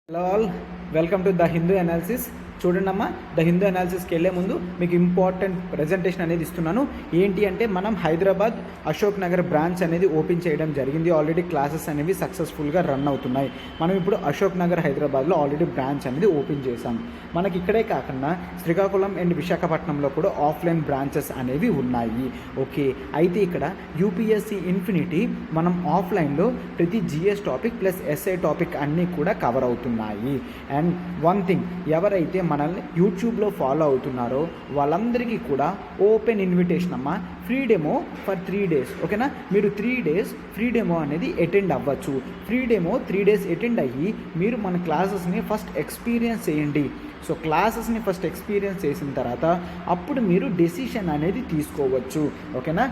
Hello all, welcome to the Hindu analysis. చూడండి అమ్మా, the Hindu అనాలిసిస్కి వెళ్ళే ముందు మీకు ఇంపార్టెంట్ ప్రజెంటేషన్ అనేది ఇస్తున్నాను. ఏంటి అంటే మనం హైదరాబాద్ అశోక్ నగర్ బ్రాంచ్ అనేది ఓపెన్ చేయడం జరిగింది. ఆల్రెడీ క్లాసెస్ అనేవి సక్సెస్ఫుల్గా రన్ అవుతున్నాయి. మనం ఇప్పుడు అశోక్ నగర్ హైదరాబాద్లో ఆల్రెడీ బ్రాంచ్ అనేది ఓపెన్ చేశాం. మనకి ఇక్కడే కాకుండా శ్రీకాకుళం అండ్ విశాఖపట్నంలో కూడా ఆఫ్లైన్ బ్రాంచెస్ అనేవి ఉన్నాయి. ఓకే, అయితే ఇక్కడ యూపీఎస్సీ ఇన్ఫినిటీ మనం ఆఫ్లైన్లో ప్రతి GS topic plus SI topic అన్నీ కూడా కవర్ అవుతున్నాయి. అండ్ వన్ థింగ్, ఎవరైతే మనల్ని యూట్యూబ్లో ఫాలో అవుతున్నారో వాళ్ళందరికీ కూడా ఓపెన్ ఇన్విటేషన్ అమ్మా, ఫ్రీ డెమో ఫర్ 3 days. ఓకేనా, మీరు 3 days ఫ్రీ డెమో అనేది అటెండ్ అవ్వచ్చు. ఫ్రీ డెమో 3 days అటెండ్ అయ్యి మీరు మన క్లాసెస్ని ఫస్ట్ ఎక్స్పీరియన్స్ చేయండి. సో క్లాసెస్ని ఫస్ట్ ఎక్స్పీరియన్స్ చేసిన తర్వాత అప్పుడు మీరు డెసిషన్ అనేది తీసుకోవచ్చు. ఓకేనా,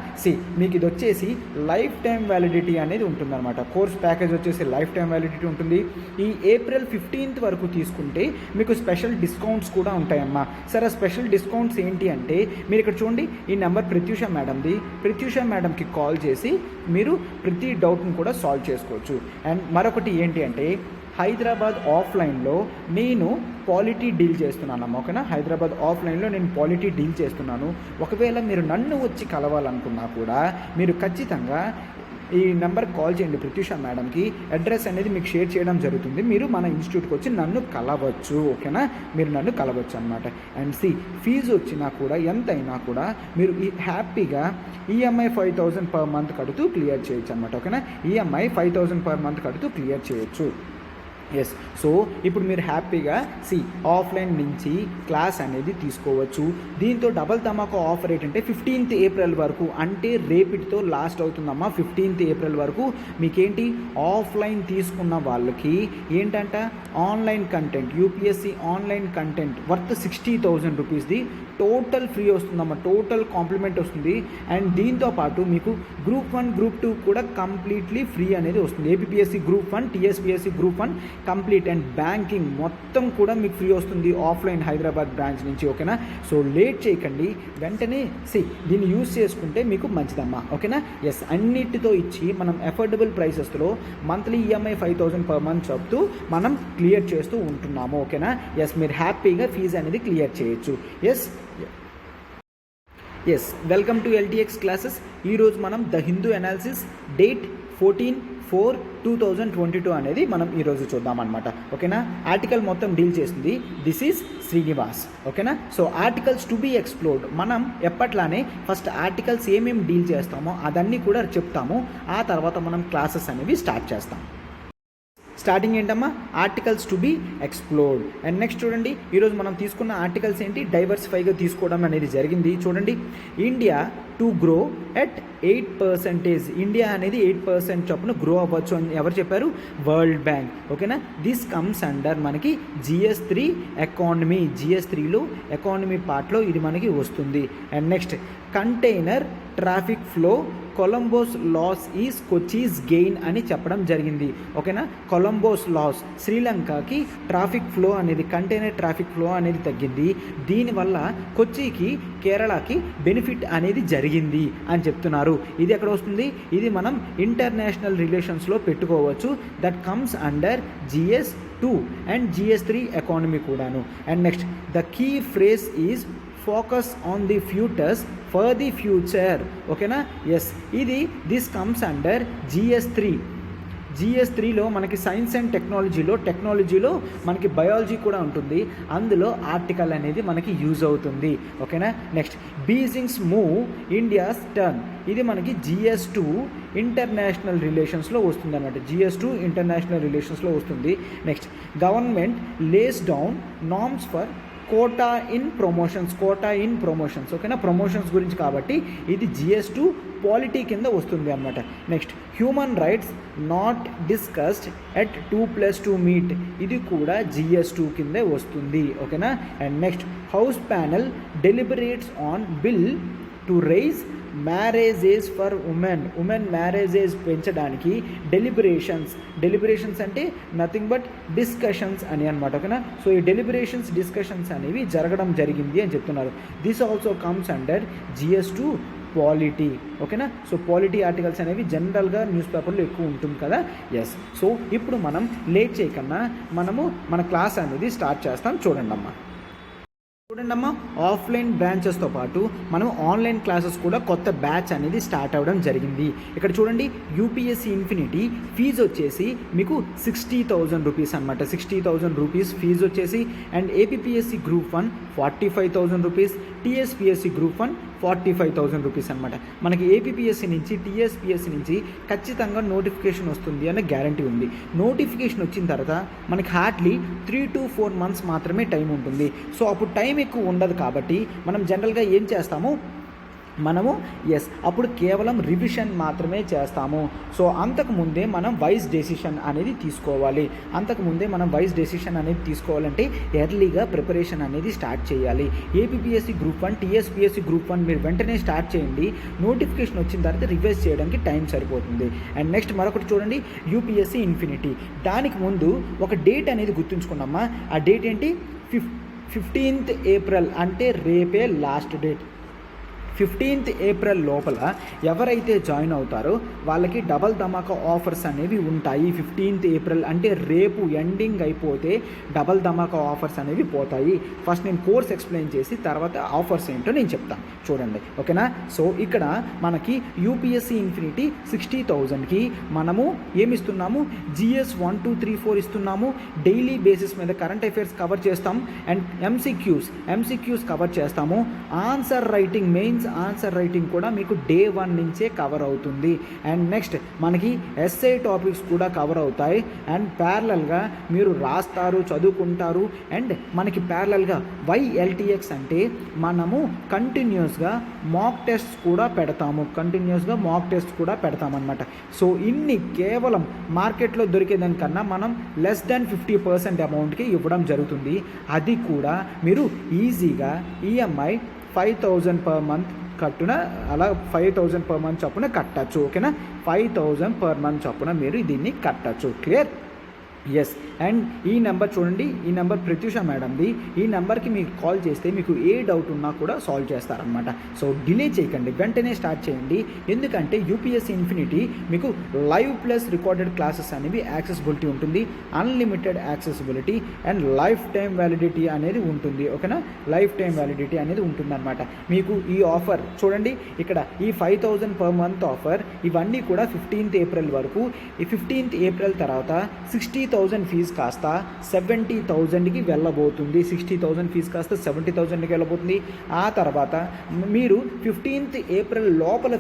మీకు ఇది వచ్చేసి లైఫ్ టైం వ్యాలిడిటీ అనేది ఉంటుందన్నమాట. కోర్స్ ప్యాకేజ్ వచ్చేసి లైఫ్ టైం వ్యాలిడిటీ ఉంటుంది. ఈ April 15th వరకు తీసుకుంటే మీకు స్పెషల్ డిస్కౌంట్స్ కూడా ఉంటాయమ్మా. సరే, స్పెషల్ డిస్కౌంట్స్ ఏంటి అంటే మీరు ఇక్కడ చూడండి, ఈ నెంబర్ ప్రత్యూష మేడంది. ప్రత్యూష మేడంకి కాల్ చేసి మీరు ప్రతి డౌట్ని కూడా సాల్వ్ చేసుకోవచ్చు. అండ్ మరొకటి ఏంటి అంటే హైదరాబాద్ ఆఫ్లైన్లో నేను పాలిటీ డీల్ చేస్తున్నానమ్మా. ఓకేనా, హైదరాబాద్ ఆఫ్లైన్లో నేను పాలిటీ డీల్ చేస్తున్నాను. ఒకవేళ మీరు నన్ను వచ్చి కలవాలనుకున్నా కూడా మీరు ఖచ్చితంగా ఈ నెంబర్కి కాల్ చేయండి. ప్రత్యూష మేడంకి అడ్రస్ అనేది మీకు షేర్ చేయడం జరుగుతుంది. మీరు మన ఇన్స్టిట్యూట్కి వచ్చి నన్ను కలవచ్చు. ఓకేనా, మీరు నన్ను కలవచ్చు అనమాట. అండ్ ఫీజు వచ్చినా కూడా ఎంతైనా కూడా మీరు హ్యాపీగా ఈఎంఐ 5,000 per month కడుతూ క్లియర్ చేయొచ్చు అనమాట. ఓకేనా, ఈఎంఐ 5,000 per month కడుతూ క్లియర్ చేయొచ్చు. ఎస్, సో ఇప్పుడు మీరు హ్యాపీగా ఆఫ్లైన్ నుంచి క్లాస్ అనేది తీసుకోవచ్చు. దీంతో డబల్ ధమాకా ఆఫర్ ఏంటంటే 15th April వరకు, అంటే రేపిటితో లాస్ట్ అవుతుందమ్మా. 15th April వరకు మీకేంటి, ఆఫ్లైన్ తీసుకున్న వాళ్ళకి ఏంటంట online content, UPSC online content worth 60,000 రూపీస్ది టోటల్ ఫ్రీ వస్తుందమ్మా. టోటల్ కాంప్లిమెంట్ వస్తుంది. అండ్ దీంతోపాటు మీకు Group 1 Group 2 కూడా కంప్లీట్లీ ఫ్రీ అనేది వస్తుంది. APSC Group 1, TSPSC Group 1 complete and banking మొత్తం కూడా మీకు ఫ్రీ వస్తుంది ఆఫ్లైన్ హైదరాబాద్ బ్రాంచ్ నుంచి. ఓకేనా, సో లేట్ చేయకండి, వెంటనే దీన్ని యూజ్ చేసుకుంటే మీకు మంచిదమ్మా. ఓకేనా, ఎస్, అన్నిటితో ఇచ్చి మనం అఫోర్డబుల్ ప్రైసెస్లో మంత్లీ ఈఎంఐ 5,000 per month చెప్తూ మనం క్లియర్ చేస్తూ ఉంటున్నాము. ఓకేనా, ఎస్, మీరు హ్యాపీగా ఫీజు అనేది క్లియర్ చేయొచ్చు. Yes, welcome to LTX classes. ఈరోజు మనం ద హిందూ అనాలిసిస్ డేట్ 14/4/2022 అనేది మనం ఈరోజు చూద్దామన్నమాట. ఓకేనా, ఆర్టికల్ మొత్తం డీల్ చేస్తుంది దిస్ ఈజ్ శ్రీనివాస్. ఓకేనా, so articles to be explored. మనం ఎప్పట్లానే ఫస్ట్ ఆర్టికల్స్ ఏమేమి డీల్ చేస్తామో అదన్నీ కూడా చెప్తాము. ఆ తర్వాత మనం క్లాసెస్ అనేవి స్టార్ట్ చేస్తాం. స్టార్టింగ్ ఏంటమ్మా, articles to be explored. And next చూడండి, ఈరోజు మనం తీసుకున్న ఆర్టికల్స్ ఏంటి, డైవర్సిఫైగా తీసుకోవడం అనేది జరిగింది. చూడండి, India to grow at 8%. India అనేది 8% చొప్పున గ్రో అవ్వచ్చు అని ఎవరు చెప్పారు, వరల్డ్ బ్యాంక్. ఓకేనా, దిస్ కమ్స్ అండర్ మనకి GS3 ఎకానమీ. GS3లో ఎకానమీ పార్ట్లో ఇది మనకి వస్తుంది. And next container traffic flow Colombo's loss is Kochi's gain అని చెప్పడం జరిగింది. ఓకేనా, కొలంబోస్ లాస్ శ్రీలంకకి ట్రాఫిక్ ఫ్లో అనేది, కంటైనర్ ట్రాఫిక్ ఫ్లో అనేది తగ్గింది. దీనివల్ల కొచ్చికి, కేరళకి బెనిఫిట్ అనేది జరిగింది అని చెప్తున్నారు. ఇది ఎక్కడ వస్తుంది, ఇది మనం ఇంటర్నేషనల్ రిలేషన్స్లో పెట్టుకోవచ్చు. That comes under GS2 and GS3 economy కూడాను. And next the key phrase is focus on the futures for the future. ఓకేనా, ఎస్, దిస్ కమ్స్ అండర్ GS3లో మనకి సైన్స్ అండ్ టెక్నాలజీలో మనకి బయాలజీ కూడా ఉంటుంది. అందులో ఆర్టికల్ అనేది మనకి యూజ్ అవుతుంది. ఓకేనా, నెక్స్ట్ బీజింగ్స్ మూవ్ ఇండియాస్ టర్న్. ఇది మనకి GS2 ఇంటర్నేషనల్ రిలేషన్స్లో వస్తుంది అన్నమాట. GS2 ఇంటర్నేషనల్ రిలేషన్స్లో వస్తుంది. Next government lays down norms for quota in promotions. ఓకేనా, ప్రమోషన్స్ గురించి కాబట్టి ఇది GS2 పాలిటీ కింద వస్తుంది అన్నమాట. Next human rights not discussed at 2+2 meet. ఇది కూడా GS2 కిందే వస్తుంది. ఓకేనా, and next house panel deliberates on bill to raise marriage age for women marriage age పెంచడానికి డెలిబరేషన్స్ అంటే నథింగ్ బట్ డిస్కషన్స్ అని అనమాట. ఓకేనా, సో ఈ డిస్కషన్స్ అనేవి జరగడం జరిగింది అని చెప్తున్నారు. This also comes under GS2 polity. ఓకేనా? సో పాలిటీ ఆర్టికల్స్ అనేవి జనరల్గా న్యూస్ పేపర్లో ఎక్కువ ఉంటుంది కదా. ఎస్. సో ఇప్పుడు మనం లేట్ చేయకన్నా మనము మన క్లాస్ అనేది స్టార్ట్ చేస్తాం. చూడండి అమ్మా, ఆఫ్లైన్ బ్రాంచెస్తో పాటు మనం ఆన్లైన్ క్లాసెస్ కూడా కొత్త బ్యాచ్ అనేది స్టార్ట్ అవ్వడం జరిగింది. ఇక్కడ చూడండి, యూపీఎస్సీ ఇన్ఫినిటీ ఫీజు వచ్చేసి మీకు 60,000 రూపీస్ అనమాట. 60,000 రూపీస్ ఫీజు వచ్చేసి. And APSC group 1 45,000 rupees, TSPSC group 1 45,000 rupees అనమాట. మనకి ఏపీఎస్సీ నుంచి టీఎస్పీఎస్సీ నుంచి ఖచ్చితంగా నోటిఫికేషన్ వస్తుంది అనే గ్యారంటీ ఉంది. నోటిఫికేషన్ వచ్చిన తర్వాత మనకి హార్డ్లీ 3 to 4 months మాత్రమే టైం ఉంటుంది. సో అప్పుడు టైం ఎక్కువ ఉండదు కాబట్టి మనం జనరల్గా ఏం చేస్తాము, అప్పుడు కేవలం రివిజన్ మాత్రమే చేస్తాము. సో అంతకుముందే మనం వైస్ డెసిషన్ అనేది తీసుకోవాలంటే ఎర్లీగా ప్రిపరేషన్ అనేది స్టార్ట్ చేయాలి. ఏపీఎస్సీ గ్రూప్ 1 టీఎస్పీఎస్సీ గ్రూప్ 1 మీరు వెంటనే స్టార్ట్ చేయండి. నోటిఫికేషన్ వచ్చిన తర్వాత రివైజ్ చేయడానికి టైం సరిపోతుంది. అండ్ నెక్స్ట్ మరొకటి చూడండి, యూపీఎస్సీ ఇన్ఫినిటీ. దానికి ముందు ఒక డేట్ అనేది గుర్తుంచుకున్నామా. ఆ డేట్ ఏంటి? 15th April, అంటే రేపే లాస్ట్ డేట్. 15th April లోపల ఎవరైతే జాయిన్ అవుతారో వాళ్ళకి డబల్ ధమాకా ఆఫర్స్ అనేవి ఉంటాయి. 15th April అంటే రేపు ఎండింగ్ అయిపోతే డబల్ ధమాకా ఆఫర్స్ అనేవి పోతాయి. ఫస్ట్ నేను కోర్స్ ఎక్స్ప్లెయిన్ చేసి తర్వాత ఆఫర్స్ ఏంటో నేను చెప్తాను. చూడండి, ఓకేనా? సో ఇక్కడ మనకి యూపీఎస్సీ ఇన్ఫినిటీ 60,000కి మనము ఏమిస్తున్నాము, జిఎస్ 1, 2, 3, 4 ఇస్తున్నాము. డైలీ బేసిస్ మీద కరెంట్ అఫైర్స్ కవర్ చేస్తాం. అండ్ ఎంసీక్యూస్ కవర్ చేస్తాము. ఆన్సర్ రైటింగ్ కూడా మీకు డే 1 నుంచే కవర్ అవుతుంది. అండ్ నెక్స్ట్ మనకి ఎస్ఐ టాపిక్స్ కూడా కవర్ అవుతాయి. అండ్ ప్యారలల్గా మీరు రాస్తారు, చదువుకుంటారు. అండ్ మనకి ప్యారలల్గా YLTX అంటే మనము కంటిన్యూస్గా మాక్ టెస్ట్ కూడా పెడతామన్నమాట. సో ఇన్ని కేవలం మార్కెట్లో దొరికేదానికన్నా మనం లెస్ దాన్ 50% అమౌంట్కి ఇవ్వడం జరుగుతుంది. అది కూడా మీరు ఈజీగా ఈఎంఐ 5,000 per month కట్టున, అలా 5,000 per month చొప్పున కట్టచ్చు. ఓకేనా? 5,000 per month చొప్పున మీరు దీన్ని కట్టచ్చు. క్లియర్? ఎస్. అండ్ ఈ నెంబర్ చూడండి, ఈ నెంబర్ ప్రత్యూష మేడంది. ఈ నెంబర్కి మీకు కాల్ చేస్తే మీకు ఏ డౌట్ ఉన్నా కూడా సాల్వ్ చేస్తారనమాట. సో డిలే చేయకండి, వెంటనే స్టార్ట్ చేయండి. ఎందుకంటే యూపీఎస్సీ ఇన్ఫినిటీ మీకు లైవ్ ప్లస్ రికార్డెడ్ క్లాసెస్ అనేవి యాక్సెసిబిలిటీ ఉంటుంది. Unlimited accessibility and life time validity అనేది ఉంటుంది. ఓకేనా? లైఫ్ టైం వ్యాలిడిటీ అనేది ఉంటుందన్నమాట. మీకు ఈ ఆఫర్ చూడండి, ఇక్కడ ఈ 5,000 per month ఆఫర్ ఇవన్నీ కూడా 15th April వరకు. ఈ 15th April తర్వాత 60,000 ఫీజు కాస్త 70,000కి వెళ్ళబోతుంది. 60,000 ఫీజు కాస్త 70,000కి వెళ్ళబోతుంది. ఆ తర్వాత మీరు 15th April లోపల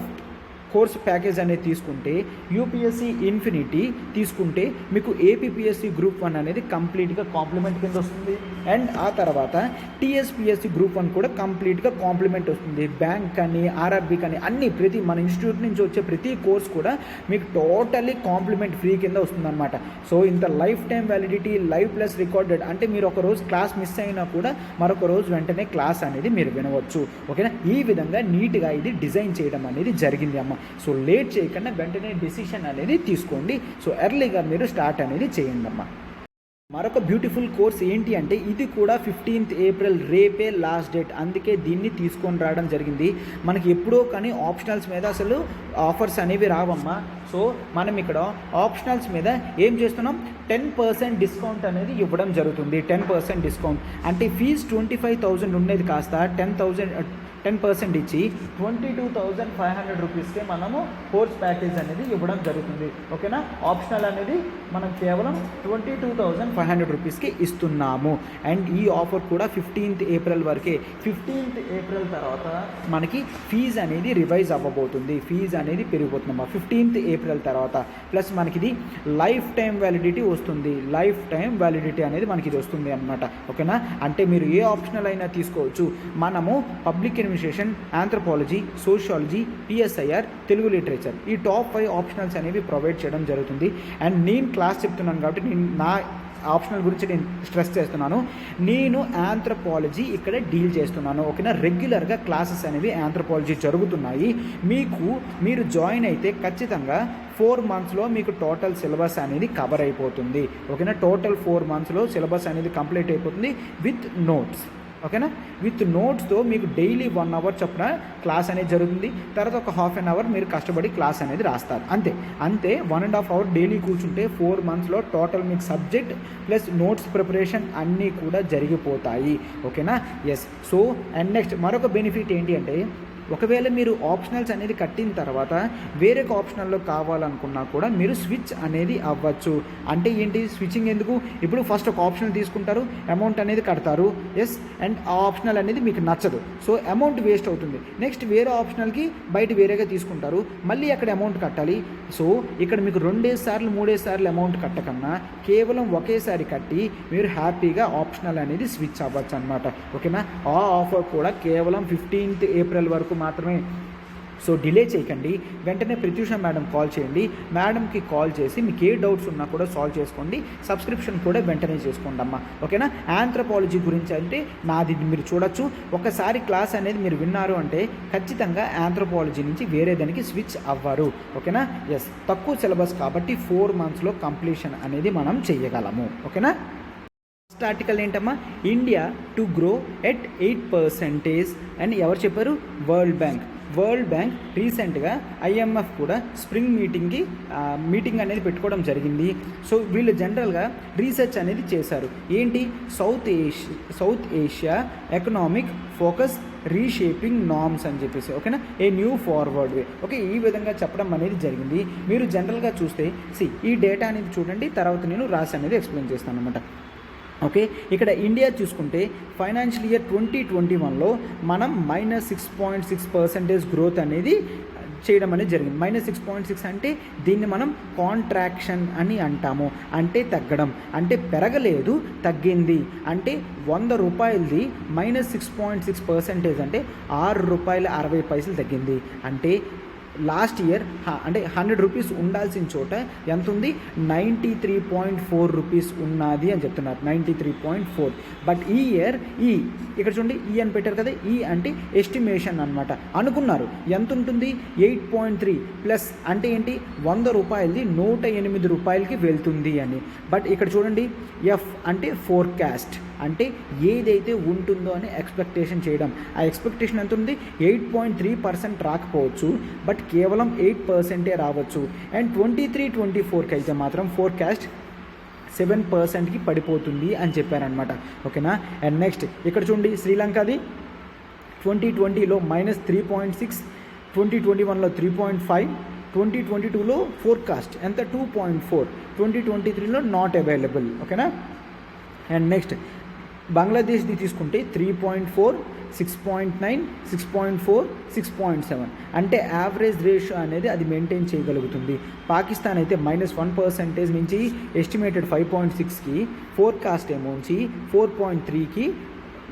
కోర్స్ ప్యాకేజ్ అనేది తీసుకుంటే, యూపీఎస్సీ ఇన్ఫినిటీ తీసుకుంటే మీకు ఏపీఎస్సీ గ్రూప్ 1 అనేది కంప్లీట్గా కాంప్లిమెంట్ కింద వస్తుంది. అండ్ ఆ తర్వాత టీఎస్పీఎస్సీ గ్రూప్ 1 కూడా కంప్లీట్గా కాంప్లిమెంట్ వస్తుంది. బ్యాంక్ కానీ ఆర్ఆర్బీ కానీ అన్ని మన ఇన్స్టిట్యూట్ నుంచి వచ్చే ప్రతి కోర్స్ కూడా మీకు టోటల్లీ కాంప్లిమెంట్ ఫ్రీ కింద వస్తుందన్నమాట. సో ఇంత life time validity, live plus recorded అంటే మీరు ఒక రోజు క్లాస్ మిస్ అయినా కూడా మరొక రోజు వెంటనే క్లాస్ అనేది మీరు వినవచ్చు. ఓకేనా? ఈ విధంగా నీట్గా ఇది డిజైన్ చేయడం అనేది జరిగింది అమ్మ. సో లేట్ చేయకుండా వెంటనే డెసిషన్ అనేది తీసుకోండి. సో ఎర్లీగా మీరు స్టార్ట్ అనేది చేయండి అమ్మా. మరొక బ్యూటిఫుల్ కోర్స్ ఏంటి అంటే ఇది కూడా 15th April రేపే లాస్ట్ డేట్. అందుకే దీన్ని తీసుకొని రావడం జరిగింది. మనకి ఎప్పుడో కానీ ఆప్షనల్స్ మీద అసలు ఆఫర్స్ అనేవి రావమ్మా. సో మనం ఇక్కడ ఆప్షనల్స్ మీద ఏం చేస్తున్నాం, 10% డిస్కౌంట్ అనేది ఇవ్వడం జరుగుతుంది. 10% డిస్కౌంట్ అంటే ఫీజు 25,000 ఉండేది కాస్త 10% ఇచ్చి 22,500 రూపీస్కే మనము కోర్స్ ప్యాకేజ్ అనేది ఇవ్వడం జరుగుతుంది. ఓకేనా? ఆప్షనల్ అనేది మనం కేవలం 22,500 రూపీస్కి ఇస్తున్నాము. అండ్ ఈ ఆఫర్ కూడా 15th April వరకే. 15th April తర్వాత మనకి ఫీజు అనేది రివైజ్ అవ్వబోతుంది. ఫీజు అనేది పెరిగిపోతుందమ్మా 15th April తర్వాత. ప్లస్ మనకి ఇది లైఫ్ టైం వ్యాలిడిటీ వస్తుంది. లైఫ్ టైం వ్యాలిడిటీ అనేది మనకి ఇది వస్తుంది అనమాట. ఓకేనా? అంటే మీరు ఏ ఆప్షనల్ అయినా తీసుకోవచ్చు. మనము public administration, anthropology, sociology, PSIR, Telugu literature ఈ టాప్ 5 ఆప్షనల్స్ అనేవి ప్రొవైడ్ చేయడం జరుగుతుంది. అండ్ నేను క్లాస్ చెప్తున్నాను కాబట్టి నేను నా ఆప్షనల్ గురించి నేను స్ట్రెస్ చేస్తున్నాను. నేను ఆంథ్రోపాలజీ ఇక్కడ డీల్ చేస్తున్నాను. ఓకేనా? రెగ్యులర్గా క్లాసెస్ అనేవి ఆంథ్రోపాలజీ జరుగుతున్నాయి. మీరు జాయిన్ అయితే ఖచ్చితంగా 4 monthsలో మీకు టోటల్ సిలబస్ అనేది కవర్ అయిపోతుంది. ఓకేనా? టోటల్ 4 monthsలో సిలబస్ అనేది కంప్లీట్ అయిపోతుంది విత్ నోట్స్. ఓకేనా. విత్ నోట్స్తో మీకు డైలీ 1 అవర్ చొప్పున క్లాస్ అనేది జరుగుతుంది. తర్వాత ఒక హాఫ్ అన్ అవర్ మీరు కష్టపడి క్లాస్ అనేది రాస్తారు, అంతే 1.5 అవర్ డైలీ కూర్చుంటే 4 మంత్స్లో టోటల్ మీకు సబ్జెక్ట్ ప్లస్ నోట్స్ ప్రిపరేషన్ అన్నీ కూడా జరిగిపోతాయి. ఓకేనా. ఎస్. సో అండ్ నెక్స్ట్ మరొక బెనిఫిట్ ఏంటి అంటే, ఒకవేళ మీరు ఆప్షనల్స్ అనేది కట్టిన తర్వాత వేరే ఆప్షనల్లో కావాలనుకున్నా కూడా మీరు స్విచ్ అనేది అవ్వచ్చు. అంటే ఏంటి స్విచ్చింగ్ ఎందుకు, ఇప్పుడు ఫస్ట్ ఒక ఆప్షనల్ తీసుకుంటారు, అమౌంట్ అనేది కడతారు, ఎస్, అండ్ ఆ ఆప్షనల్ అనేది మీకు నచ్చదు, సో అమౌంట్ వేస్ట్ అవుతుంది. నెక్స్ట్ వేరే ఆప్షనల్కి బయట వేరేగా తీసుకుంటారు, మళ్ళీ అక్కడ అమౌంట్ కట్టాలి. సో ఇక్కడ మీకు 2 సార్లు 3 సార్లు అమౌంట్ కట్టకన్నా కేవలం ఒకేసారి కట్టి మీరు హ్యాపీగా ఆప్షనల్ అనేది స్విచ్ అవ్వచ్చు అనమాట. ఓకేనా. ఆ ఆఫర్ కూడా కేవలం 15th ఏప్రిల్ వరకు మాత్రమే. సో డిలే చేయకండి, వెంటనే ప్రత్యూష మేడం కాల్ చేయండి. మేడంకి కాల్ చేసి మీకు ఏ డౌట్స్ ఉన్నా కూడా సాల్వ్ చేసుకోండి. సబ్స్క్రిప్షన్ కూడా వెంటనే చేసుకోండి అమ్మా. ఓకేనా. ఆంథ్రోపాలజీ గురించి అంటే నాది మీరు చూడొచ్చు. ఒకసారి క్లాస్ అనేది మీరు విన్నారు అంటే ఖచ్చితంగా ఆంథ్రోపాలజీ నుంచి వేరే దానికి స్విచ్ అవ్వరు. ఓకేనా. ఎస్, తక్కువ సిలబస్ కాబట్టి 4 మంత్స్లో కంప్లీషన్ అనేది మనం చేయగలము. ఓకేనా. ఫస్ట్ ఆర్టికల్ ఏంటమ్మా, ఇండియా టు గ్రో ఎట్ 8% అని ఎవరు చెప్పారు, వరల్డ్ బ్యాంక్ రీసెంట్గా ఐఎంఎఫ్ కూడా స్ప్రింగ్ మీటింగ్ అనేది పెట్టుకోవడం జరిగింది. సో వీళ్ళు జనరల్గా రీసెర్చ్ అనేది చేశారు. ఏంటి, south Asia economic focus reshaping norms అని చెప్పేసి. ఓకేనా. A new forward way. Okay, ఈ విధంగా చెప్పడం అనేది జరిగింది. మీరు జనరల్గా చూస్తే ఈ డేటా అనేది చూడండి, తర్వాత నేను రాసి అనేది ఎక్స్ప్లెయిన్ చేస్తాను అనమాట. ఓకే, ఇక్కడ ఇండియా చూసుకుంటే ఫైనాన్షియల్ ఇయర్ 2021లో మనం -6.6% గ్రోత్ అనేది చేయడం అనేది జరిగింది. -6.6 అంటే దీన్ని మనం కాంట్రాక్షన్ అని అంటాము. అంటే తగ్గడం, అంటే పెరగలేదు తగ్గింది. అంటే 100 రూపాయలది -6.6% అంటే ₹6.60 తగ్గింది. అంటే లాస్ట్ ఇయర్ అంటే 100 రూపీస్ ఉండాల్సిన చోట ఎంత ఉంది, 93.4 రూపీస్ ఉన్నది అని చెప్తున్నారు. 93.4. బట్ ఈ ఇయర్ ఇక్కడ చూడండి అని పెట్టారు కదా, అంటే ఎస్టిమేషన్ అనమాట. అనుకున్నారు ఎంత ఉంటుంది, 8.3 ప్లస్ అంటే ఏంటి, 100 రూపాయలది 108 రూపాయలకి వెళ్తుంది అని. బట్ ఇక్కడ చూడండి ఎఫ్ అంటే ఫోర్కాస్ట్, అంటే ఏదైతే ఉంటుందో అని ఎక్స్పెక్టేషన్ చేయడం. ఆ ఎక్స్పెక్టేషన్ ఎంత ఉంది, 8.3% రాకపోవచ్చు, బట్ కేవలం 8% రావచ్చు. అండ్ 23-24కి అయితే మాత్రం ఫోర్కాస్ట్ 7%కి పడిపోతుంది అని చెప్పారనమాట. ఓకేనా. అండ్ నెక్స్ట్ ఇక్కడ చూడండి శ్రీలంకది 2020లో -3.6, 2021లో 3.5, 2022లో ఫోర్కాస్ట్ ఎంత 2.4, 2023లో నాట్ అవైలబుల్. ఓకేనా. అండ్ నెక్స్ట్ బంగ్లాదేశ్ది తీసుకుంటే 3.4, 6.9, 6.4, 6.7 అంటే యావరేజ్ రేషియో అనేది అది మెయింటైన్ చేయగలుగుతుంది. పాకిస్తాన్ అయితే -1% నుంచి ఎస్టిమేటెడ్ 5.6కి, ఫోర్కాస్ట్ ఏమోంచి 4.3కి,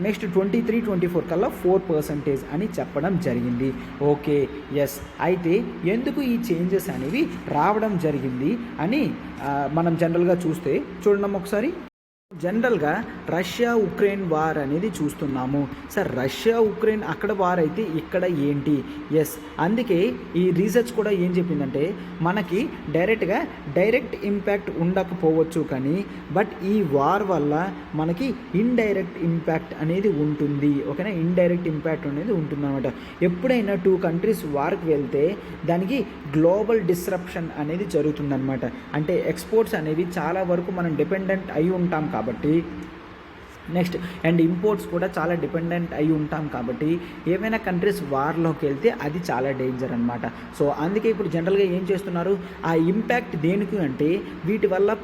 నెక్స్ట్ 23-24 కల్లా 4% అని చెప్పడం జరిగింది. Okay, yes. అయితే ఎందుకు ఈ చేంజెస్ అనేవి రావడం జరిగింది అని మనం జనరల్గా చూస్తే చూడండి ఒకసారి. జనరల్గా రష్యా ఉక్రెయిన్ వార్ అనేది చూస్తున్నాము. సార్ రష్యా ఉక్రెయిన్ అక్కడ వార్ అయితే ఇక్కడ ఏంటి, ఎస్. అందుకే ఈ రీసెర్చ్ కూడా ఏం చెప్పిందంటే మనకి డైరెక్ట్ ఇంపాక్ట్ ఉండకపోవచ్చు కానీ బట్ ఈ వార్ వల్ల మనకి ఇండైరెక్ట్ ఇంపాక్ట్ అనేది ఉంటుంది. ఓకేనా. ఇండైరెక్ట్ ఇంపాక్ట్ అనేది ఉంటుంది అనమాట. ఎప్పుడైనా 2 కంట్రీస్ వార్కి వెళ్తే దానికి గ్లోబల్ డిస్రప్షన్ అనేది జరుగుతుందన్నమాట. అంటే ఎక్స్పోర్ట్స్ అనేవి చాలా వరకు మనం డిపెండెంట్ అయి ఉంటాం కాబట్టి, నెక్స్ట్ అండ్ ఇంపోర్ట్స్ కూడా చాలా డిపెండెంట్ అయి ఉంటాం కాబట్టి ఏమైనా కంట్రీస్ వార్లోకి వెళ్తే అది చాలా డేంజర్ అనమాట. సో అందుకే ఇప్పుడు జనరల్గా ఏం చేస్తున్నారు, ఆ ఇంపాక్ట్ దేనికి అంటే వీటి వల్ల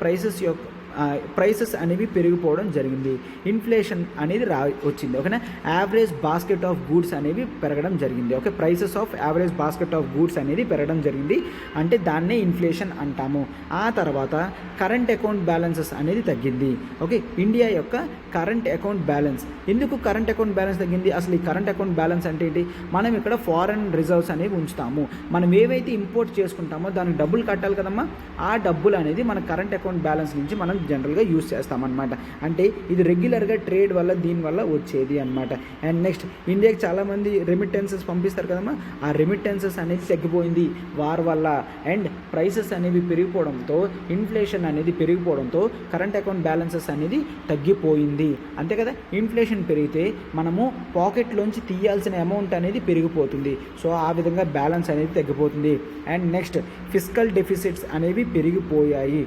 ప్రైసెస్ అనేవి పెరిగిపోవడం జరిగింది. ఇన్ఫ్లేషన్ అనేది వచ్చింది. ఓకేనా. యావరేజ్ బాస్కెట్ ఆఫ్ గూడ్స్ అనేవి పెరగడం జరిగింది. Okay, prices of average basket of goods అనేది పెరగడం జరిగింది. అంటే దాన్నే ఇన్ఫ్లేషన్ అంటాము. ఆ తర్వాత కరెంట్ అకౌంట్ బ్యాలెన్సెస్ అనేది తగ్గింది. ఓకే, ఇండియా యొక్క కరెంట్ అకౌంట్ బ్యాలెన్స్. ఎందుకు కరెంట్ అకౌంట్ బ్యాలెన్స్ తగ్గింది, అసలు ఈ కరెంట్ అకౌంట్ బ్యాలెన్స్ అంటే ఏంటి, మనం ఇక్కడ ఫారెన్ రిజర్వ్స్ అనేవి ఉంచుతాము. మనం ఏవైతే ఇంపోర్ట్ చేసుకుంటామో దానికి డబ్బులు కట్టాలి కదమ్మా, ఆ డబ్బులు అనేది మన కరెంట్ అకౌంట్ బ్యాలెన్స్ నుంచి మనం జనరల్గా యూస్ చేస్తామన్నమాట. అంటే ఇది రెగ్యులర్గా ట్రేడ్ వల్ల దీనివల్ల వచ్చేది అనమాట. అండ్ నెక్స్ట్ ఇండియాకి చాలామంది రెమిటెన్సెస్ పంపిస్తారు కదమ్మా, ఆ రెమిటెన్సెస్ అనేది తగ్గిపోయింది వార్ వల్ల. అండ్ ప్రైసెస్ అనేవి పెరిగిపోవడంతో, ఇన్ఫ్లేషన్ అనేది పెరిగిపోవడంతో కరెంట్ అకౌంట్ బ్యాలెన్సెస్ అనేది తగ్గిపోయింది. అంతే కదా, ఇన్ఫ్లేషన్ పెరిగితే మనము పాకెట్లోంచి తీయాల్సిన అమౌంట్ అనేది పెరిగిపోతుంది. సో ఆ విధంగా బ్యాలెన్స్ అనేది తగ్గిపోతుంది. అండ్ నెక్స్ట్ ఫిస్కల్ డెఫిసిట్స్ అనేవి పెరిగిపోయాయి.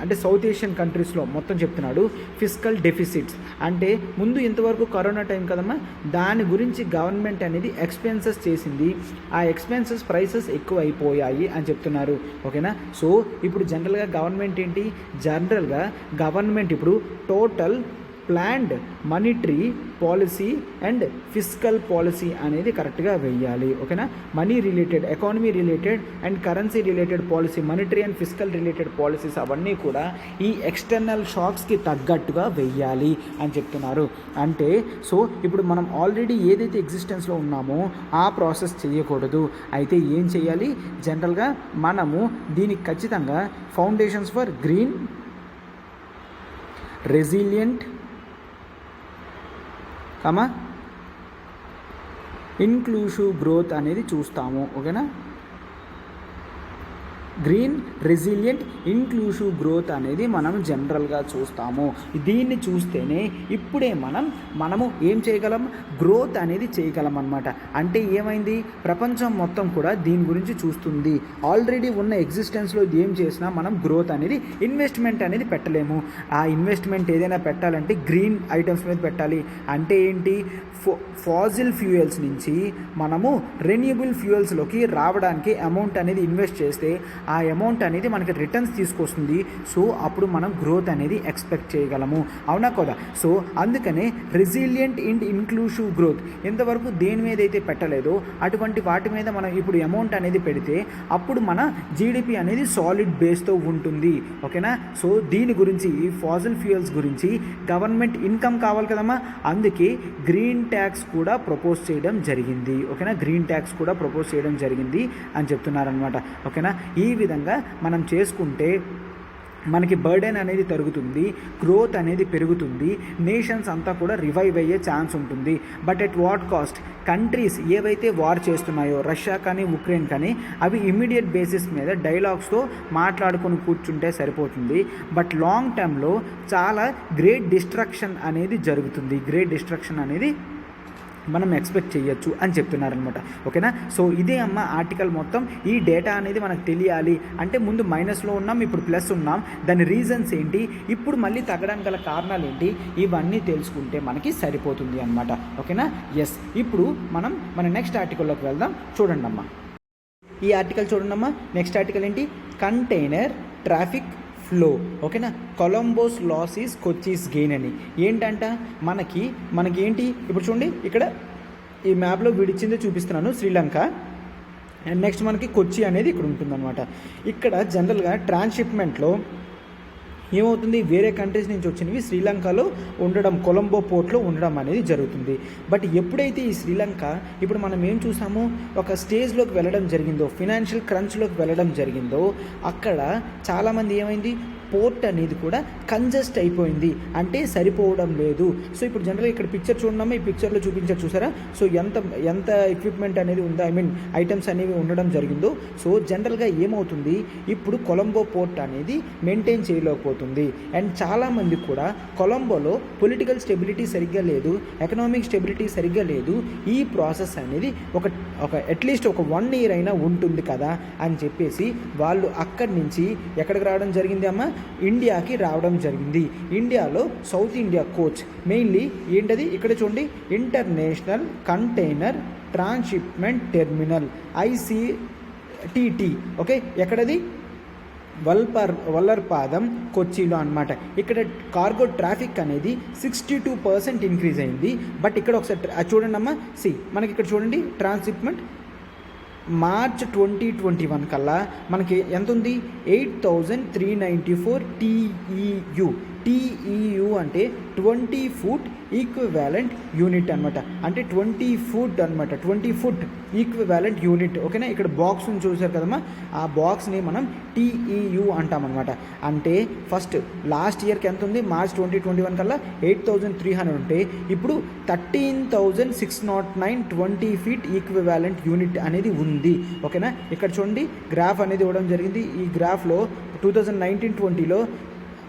అంటే సౌత్ ఏషియన్ కంట్రీస్లో మొత్తం చెప్తున్నాడు. ఫిస్కల్ డెఫిసిట్స్ అంటే ముందు ఇంతవరకు కరోనా టైం కదమ్మా, దాని గురించి గవర్నమెంట్ అనేది ఎక్స్పెన్సెస్ చేసింది. ఆ ఎక్స్పెన్సెస్ ప్రైసెస్ ఎక్కువ అయిపోయాయి అని చెప్తున్నారు. ఓకేనా. సో ఇప్పుడు జనరల్గా గవర్నమెంట్ ఏంటి, జనరల్గా గవర్నమెంట్ ఇప్పుడు total planned monetary policy and fiscal policy అనేది కరెక్ట్గా వెయ్యాలి. ఓకేనా. Money related, economy related and currency related policy, monetary and fiscal related policies అవన్నీ కూడా ఈ ఎక్స్టర్నల్ షాక్స్కి తగ్గట్టుగా వెయ్యాలి అని చెప్తున్నారు. అంటే సో ఇప్పుడు మనం ఆల్రెడీ ఏదైతే ఎగ్జిస్టెన్స్లో ఉన్నామో ఆ ప్రాసెస్ చేయకూడదు. అయితే ఏం చేయాలి, జనరల్గా మనము దీనికి ఖచ్చితంగా foundations for green resilient inclusive growth అనేది చూస్తాము. ఓకేనా. గ్రీన్ రెసిలియంట్ ఇన్క్లూసివ్ గ్రోత్ అనేది మనం జనరల్గా చూస్తాము. దీన్ని చూస్తేనే ఇప్పుడే మనము ఏం చేయగలం, గ్రోత్ అనేది చేయగలం అన్నమాట. అంటే ఏమైంది, ప్రపంచం మొత్తం కూడా దీని గురించి చూస్తుంది. ఆల్రెడీ ఉన్న ఎగ్జిస్టెన్స్లో ఏం చేసినా మనం గ్రోత్ అనేది, ఇన్వెస్ట్మెంట్ అనేది పెట్టలేము. ఆ ఇన్వెస్ట్మెంట్ ఏదైనా పెట్టాలంటే గ్రీన్ ఐటమ్స్ మీద పెట్టాలి. అంటే ఏంటి, ఫాజిల్ ఫ్యూయల్స్ నుంచి మనము రెన్యూబుల్ ఫ్యూయల్స్లోకి రావడానికి అమౌంట్ అనేది ఇన్వెస్ట్ చేస్తే ఆ అమౌంట్ అనేది మనకి రిటర్న్స్ తీసుకొస్తుంది. సో అప్పుడు మనం గ్రోత్ అనేది ఎక్స్పెక్ట్ చేయగలము. అవునా కదా. సో అందుకనే రెసిలియంట్ అండ్ ఇన్క్లూసివ్ గ్రోత్ ఇంతవరకు దేని మీద అయితే పెట్టలేదో అటువంటి వాటి మీద మనం ఇప్పుడు అమౌంట్ అనేది పెడితే అప్పుడు మన జీడిపి అనేది సాలిడ్ బేస్తో ఉంటుంది. ఓకేనా. సో దీని గురించి, ఈ ఫాజిల్ ఫ్యూయల్స్ గురించి గవర్నమెంట్ ఇన్కమ్ కావాలి కదమ్మా, అందుకే గ్రీన్ ట్యాక్స్ కూడా ప్రపోజ్ చేయడం జరిగింది. ఓకేనా. గ్రీన్ ట్యాక్స్ కూడా ప్రపోజ్ చేయడం జరిగింది అని చెప్తున్నారనమాట. ఓకేనా. ఈ విధంగా మనం చేసుకుంటే మనకి బర్డెన్ అనేది తరుగుతుంది, గ్రోత్ అనేది పెరుగుతుంది, నేషన్స్ అంతా కూడా రివైవ్ అయ్యే ఛాన్స్ ఉంటుంది. But at what cost, countries ఏవైతే వార్ చేస్తున్నాయో, రష్యా కానీ ఉక్రెయిన్ కానీ, అవి ఇమ్మీడియట్ బేసిస్ మీద డైలాగ్స్తో మాట్లాడుకొని కూర్చుంటే సరిపోతుంది. బట్ లాంగ్ టర్మ్లో చాలా గ్రేట్ డిస్ట్రక్షన్ అనేది జరుగుతుంది. గ్రేట్ డిస్ట్రక్షన్ అనేది మనం ఎక్స్పెక్ట్ చేయొచ్చు అని చెప్తున్నారనమాట. ఓకేనా. సో ఇదే అమ్మ ఆర్టికల్ మొత్తం. ఈ డేటా అనేది మనకు తెలియాలి అంటే ముందు మైనస్లో ఉన్నాం, ఇప్పుడు ప్లస్ ఉన్నాం, దాని రీజన్స్ ఏంటి, ఇప్పుడు మళ్ళీ తగ్గడానికి గల కారణాలు ఏంటి, ఇవన్నీ తెలుసుకుంటే మనకి సరిపోతుంది అనమాట. ఓకేనా. ఎస్. ఇప్పుడు మనం మన నెక్స్ట్ ఆర్టికల్లోకి వెళ్దాం. చూడండి అమ్మా, ఈ ఆర్టికల్ చూడండి అమ్మా. నెక్స్ట్ ఆర్టికల్ ఏంటి, కంటైనర్ ట్రాఫిక్ ఫ్లో. ఓకేనా. కొలంబోస్ లాస్ ఈజ్ కొచ్చిస్ గెయిన్ అని. ఏంటంట మనకి ఏంటి, ఇప్పుడు చూడండి ఇక్కడ ఈ మ్యాప్లో విడిచిందే చూపిస్తున్నాను, శ్రీలంక. అండ్ నెక్స్ట్ మనకి కొచ్చి అనేది ఇక్కడ ఉంటుందన్నమాట. ఇక్కడ జనరల్గా ట్రాన్స్షిప్మెంట్లో ఏమవుతుంది, వేరే కంట్రీస్ నుంచి వచ్చినవి శ్రీలంకలో ఉండడం, కొలంబో పోర్ట్లో ఉండడం అనేది జరుగుతుంది. బట్ ఎప్పుడైతే ఈ శ్రీలంక ఇప్పుడు మనం ఏం చూసామో ఒక స్టేజ్లోకి వెళ్ళడం జరిగిందో, ఫినాన్షియల్ క్రంచ్లోకి వెళ్ళడం జరిగిందో, అక్కడ చాలామంది ఏమైంది, పోర్ట్ అనేది కూడా కంజెస్ట్ అయిపోయింది, అంటే సరిపోవడం లేదు. సో ఇప్పుడు జనరల్గా ఇక్కడ పిక్చర్ చూడమ్మా, ఈ పిక్చర్లో చూపించారు చూసారా. సో ఎంత ఎక్విప్మెంట్ అనేది ఉందో, ఐటమ్స్ అనేవి ఉండడం జరిగిందో. సో జనరల్గా ఏమవుతుంది, ఇప్పుడు కొలంబో పోర్ట్ అనేది మెయింటైన్ చేయలేకపోతుంది. అండ్ చాలామంది కూడా కొలంబోలో పొలిటికల్ స్టెబిలిటీ సరిగ్గా లేదు, ఎకనామిక్ స్టెబిలిటీ సరిగ్గా లేదు. ఈ ప్రాసెస్ అనేది ఒక అట్లీస్ట్ ఒక 1 year అయినా ఉంటుంది కదా అని చెప్పేసి వాళ్ళు అక్కడి నుంచి ఎక్కడికి రావడం జరిగింది అమ్మ, ఇండియాకి రావడం జరిగింది. ఇండియాలో సౌత్ ఇండియా కోచ్ మెయిన్లీ ఏంటది, ఇక్కడ చూడండి, international container transshipment terminal ICTT. Okay. ఎక్కడది, వల్లర్పాదం కొచ్చిలో అనమాట. ఇక్కడ కార్గో ట్రాఫిక్ అనేది 62% ఇంక్రీజ్ అయింది. బట్ ఇక్కడ ఒకసారి చూడండి అమ్మా, మనకి ఇక్కడ చూడండి, ట్రాన్స్షిప్మెంట్ మార్చ్ 2021 కల్లా మనకి ఎంత ఉంది, 8,394 TEU. TEU అంటే 20 ఫుట్ ఈక్వివాలెంట్ యూనిట్ అనమాట. అంటే 20 ఫుట్ అనమాట, 20 ఫుట్ ఈక్వివాలెంట్ యూనిట్. ఓకేనా, ఇక్కడ బాక్స్ని చూసారు కదమ్మా, ఆ బాక్స్ని మనం TEU అంటామన్నమాట. అంటే ఫస్ట్ లాస్ట్ ఇయర్కి ఎంత ఉంది, మార్చ్ 2021 కల్లా 8,300 ఉంటే ఇప్పుడు 13,609 20 ఫీట్ ఈక్వివాలెంట్ యూనిట్ అనేది ఉంది. ఓకేనా, ఇక్కడ చూడండి గ్రాఫ్ అనేది ఇవ్వడం జరిగింది. ఈ గ్రాఫ్లో 2019-20లో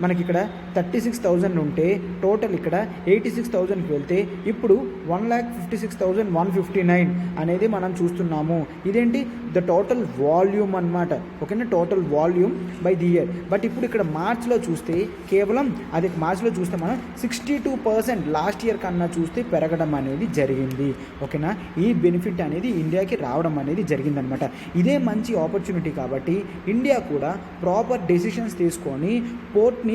మనకి ఇక్కడ 36,000 ఉంటే టోటల్ ఇక్కడ 86,000కి వెళ్తే ఇప్పుడు 1,56,159 అనేది మనం చూస్తున్నాము. ఇదేంటి, ద టోటల్ వాల్యూమ్ అన్నమాట. ఓకేనా, total volume by the year. But ఇప్పుడు ఇక్కడ మార్చ్లో చూస్తే కేవలం అది మార్చ్లో చూస్తే మనం 62% లాస్ట్ ఇయర్ కన్నా చూస్తే పెరగడం అనేది జరిగింది. ఓకేనా, ఈ బెనిఫిట్ అనేది ఇండియాకి రావడం అనేది జరిగిందనమాట. ఇదే మంచి ఆపర్చునిటీ కాబట్టి ఇండియా కూడా ప్రాపర్ డెసిషన్స్ తీసుకొని పోర్ట్ని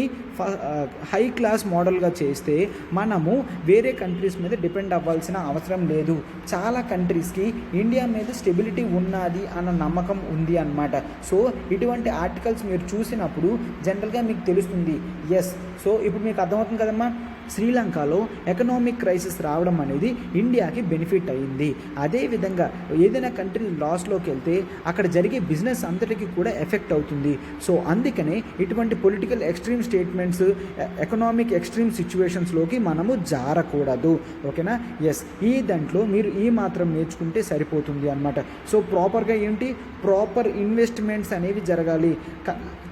హై క్లాస్ మోడల్గా చేస్తే మనము వేరే కంట్రీస్ మీద డిపెండ్ అవ్వాల్సిన అవసరం లేదు. చాలా కంట్రీస్కి ఇండియా మీద స్టెబిలిటీ ఉన్నది అన్న నమ్మకం ఉంది అన్నమాట. సో ఇటువంటి ఆర్టికల్స్ మీరు చూసినప్పుడు జనరల్గా మీకు తెలుస్తుంది. ఎస్, సో ఇప్పుడు మీకు అర్థమవుతుంది కదమ్మా, శ్రీలంకలో ఎకనామిక్ క్రైసిస్ రావడం అనేది ఇండియాకి బెనిఫిట్ అయ్యింది. అదేవిధంగా ఏదైనా కంట్రీ లాస్లోకి వెళ్తే అక్కడ జరిగే బిజినెస్ అంతటికి కూడా ఎఫెక్ట్ అవుతుంది. సో అందుకనే ఇటువంటి political extreme statements, economic extreme సిచ్యువేషన్స్లోకి మనము జారకూడదు. ఓకేనా, ఎస్, ఈ దాంట్లో మీరు ఈ మాత్రం నేర్చుకుంటే సరిపోతుంది అన్నమాట. సో ప్రాపర్గా ఏంటి, ప్రాపర్ ఇన్వెస్ట్మెంట్స్ అనేవి జరగాలి.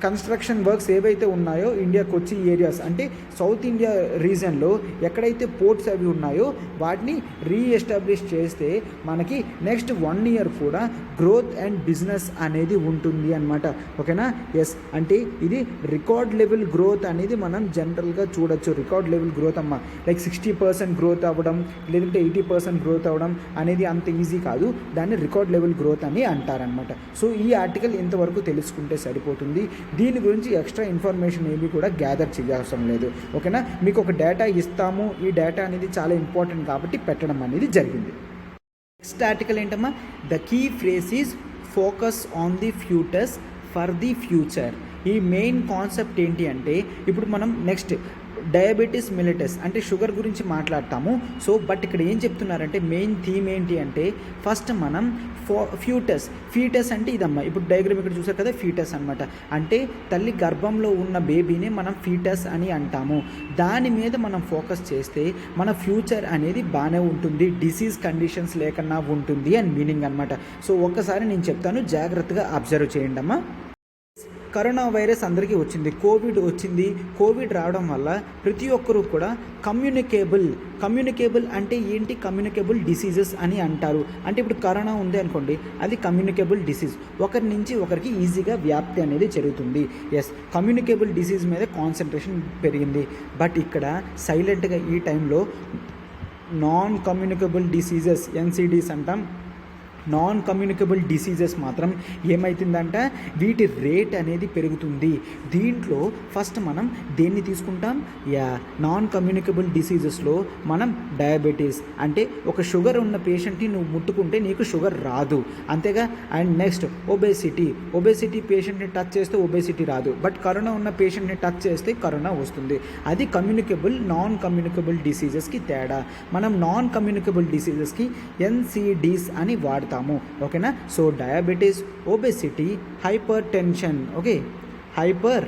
కన్స్ట్రక్షన్ వర్క్స్ ఏవైతే ఉన్నాయో ఇండియా కొచ్చి ఏరియాస్ అంటే సౌత్ ఇండియా రీజన్లో ఎక్కడైతే పోర్ట్స్ అవి ఉన్నాయో వాటిని రీఎస్టాబ్లిష్ చేస్తే మనకి నెక్స్ట్ 1 ఇయర్ కూడా గ్రోత్ అండ్ బిజినెస్ అనేది ఉంటుంది అన్నమాట. ఓకేనా, ఎస్, అంటే ఇది రికార్డ్ లెవెల్ గ్రోత్ అనేది మనం జనరల్గా చూడొచ్చు. రికార్డ్ లెవెల్ గ్రోత్ అమ్మ, లైక్ 60% గ్రోత్ అవ్వడం లేదంటే 80% గ్రోత్ అవ్వడం అనేది అంత ఈజీ కాదు. దాన్ని రికార్డ్ లెవెల్ గ్రోత్ అని అంటారనమాట. సో ఈ ఆర్టికల్ ఇంతవరకు తెలుసుకుంటే సరిపోతుంది. దీని గురించి ఎక్స్ట్రా ఇన్ఫర్మేషన్ ఏమి కూడా గ్యాదర్ చేయాల్సిన లేదు. ఓకేనా, మీకు ఒక డేటా ఇస్తాము, ఈ డేటా అనేది చాలా ఇంపార్టెంట్ కాబట్టి పెట్టడం అనేది జరిగింది. నెక్స్ట్ ఆర్టికల్ ఏంటమ్మా, the key phrase is focus on the futures for the future. ఈ మెయిన్ కాన్సెప్ట్ ఏంటి అంటే ఇప్పుడు మనం నెక్స్ట్ డయాబెటీస్ మిలిటస్ అంటే షుగర్ గురించి మాట్లాడతాము. సో బట్ ఇక్కడ ఏం చెప్తున్నారంటే మెయిన్ థీమ్ ఏంటి అంటే ఫస్ట్ మనం ఫీటస్ అంటే ఇదమ్మా, ఇప్పుడు డయాగ్రామ్ ఇక్కడ చూసారు కదా, ఫీటస్ అనమాట. అంటే తల్లి గర్భంలో ఉన్న బేబీని మనం ఫీటస్ అని అంటాము. దాని మీద మనం ఫోకస్ చేస్తే మన ఫ్యూచర్ అనేది బాగానే ఉంటుంది, డిసీజ్ కండిషన్స్ లేకన్నా ఉంటుంది అని మీనింగ్ అనమాట. సో ఒక్కసారి నేను చెప్తాను, జాగ్రత్తగా అబ్జర్వ్ చేయండి అమ్మా. కరోనా వైరస్ అందరికీ వచ్చింది, కోవిడ్ వచ్చింది. కోవిడ్ రావడం వల్ల ప్రతి ఒక్కరూ కూడా కమ్యూనికేబుల్ అంటే ఏంటి, కమ్యూనికేబుల్ డిసీజెస్ అని అంటారు. అంటే ఇప్పుడు కరోనా ఉంది అనుకోండి, అది కమ్యూనికేబుల్ డిసీజ్, ఒకరి నుంచి ఒకరికి ఈజీగా వ్యాప్తి అనేది జరుగుతుంది. ఎస్, కమ్యూనికేబుల్ డిసీజ్ మీద కాన్సన్ట్రేషన్ పెరిగింది. బట్ ఇక్కడ సైలెంట్గా ఈ టైంలో నాన్ కమ్యూనికేబుల్ డిసీజెస్, NCDs అంటాం, నాన్ కమ్యూనికబుల్ డిసీజెస్ మాత్రం ఏమవుతుందంటే వీటి రేట్ అనేది పెరుగుతుంది. దీంట్లో ఫస్ట్ మనం దేన్ని తీసుకుంటాం, నాన్ కమ్యూనికబుల్ డిసీజెస్లో మనం డయాబెటీస్ అంటే ఒక షుగర్ ఉన్న పేషెంట్ని నువ్వు ముట్టుకుంటే నీకు షుగర్ రాదు, అంతేగా. అండ్ నెక్స్ట్ ఒబేసిటీ పేషెంట్ని టచ్ చేస్తే ఒబేసిటీ రాదు. బట్ కరోనా ఉన్న పేషెంట్ని టచ్ చేస్తే కరోనా వస్తుంది. అది కమ్యూనికబుల్ నాన్ కమ్యూనికబుల్ డిసీజెస్కి తేడా. మనం నాన్ కమ్యూనికబుల్ డిసీజెస్కి NCDs అని వాడతాం. ఓకేనా. So diabetes, obesity, hyper tension, okay, hyper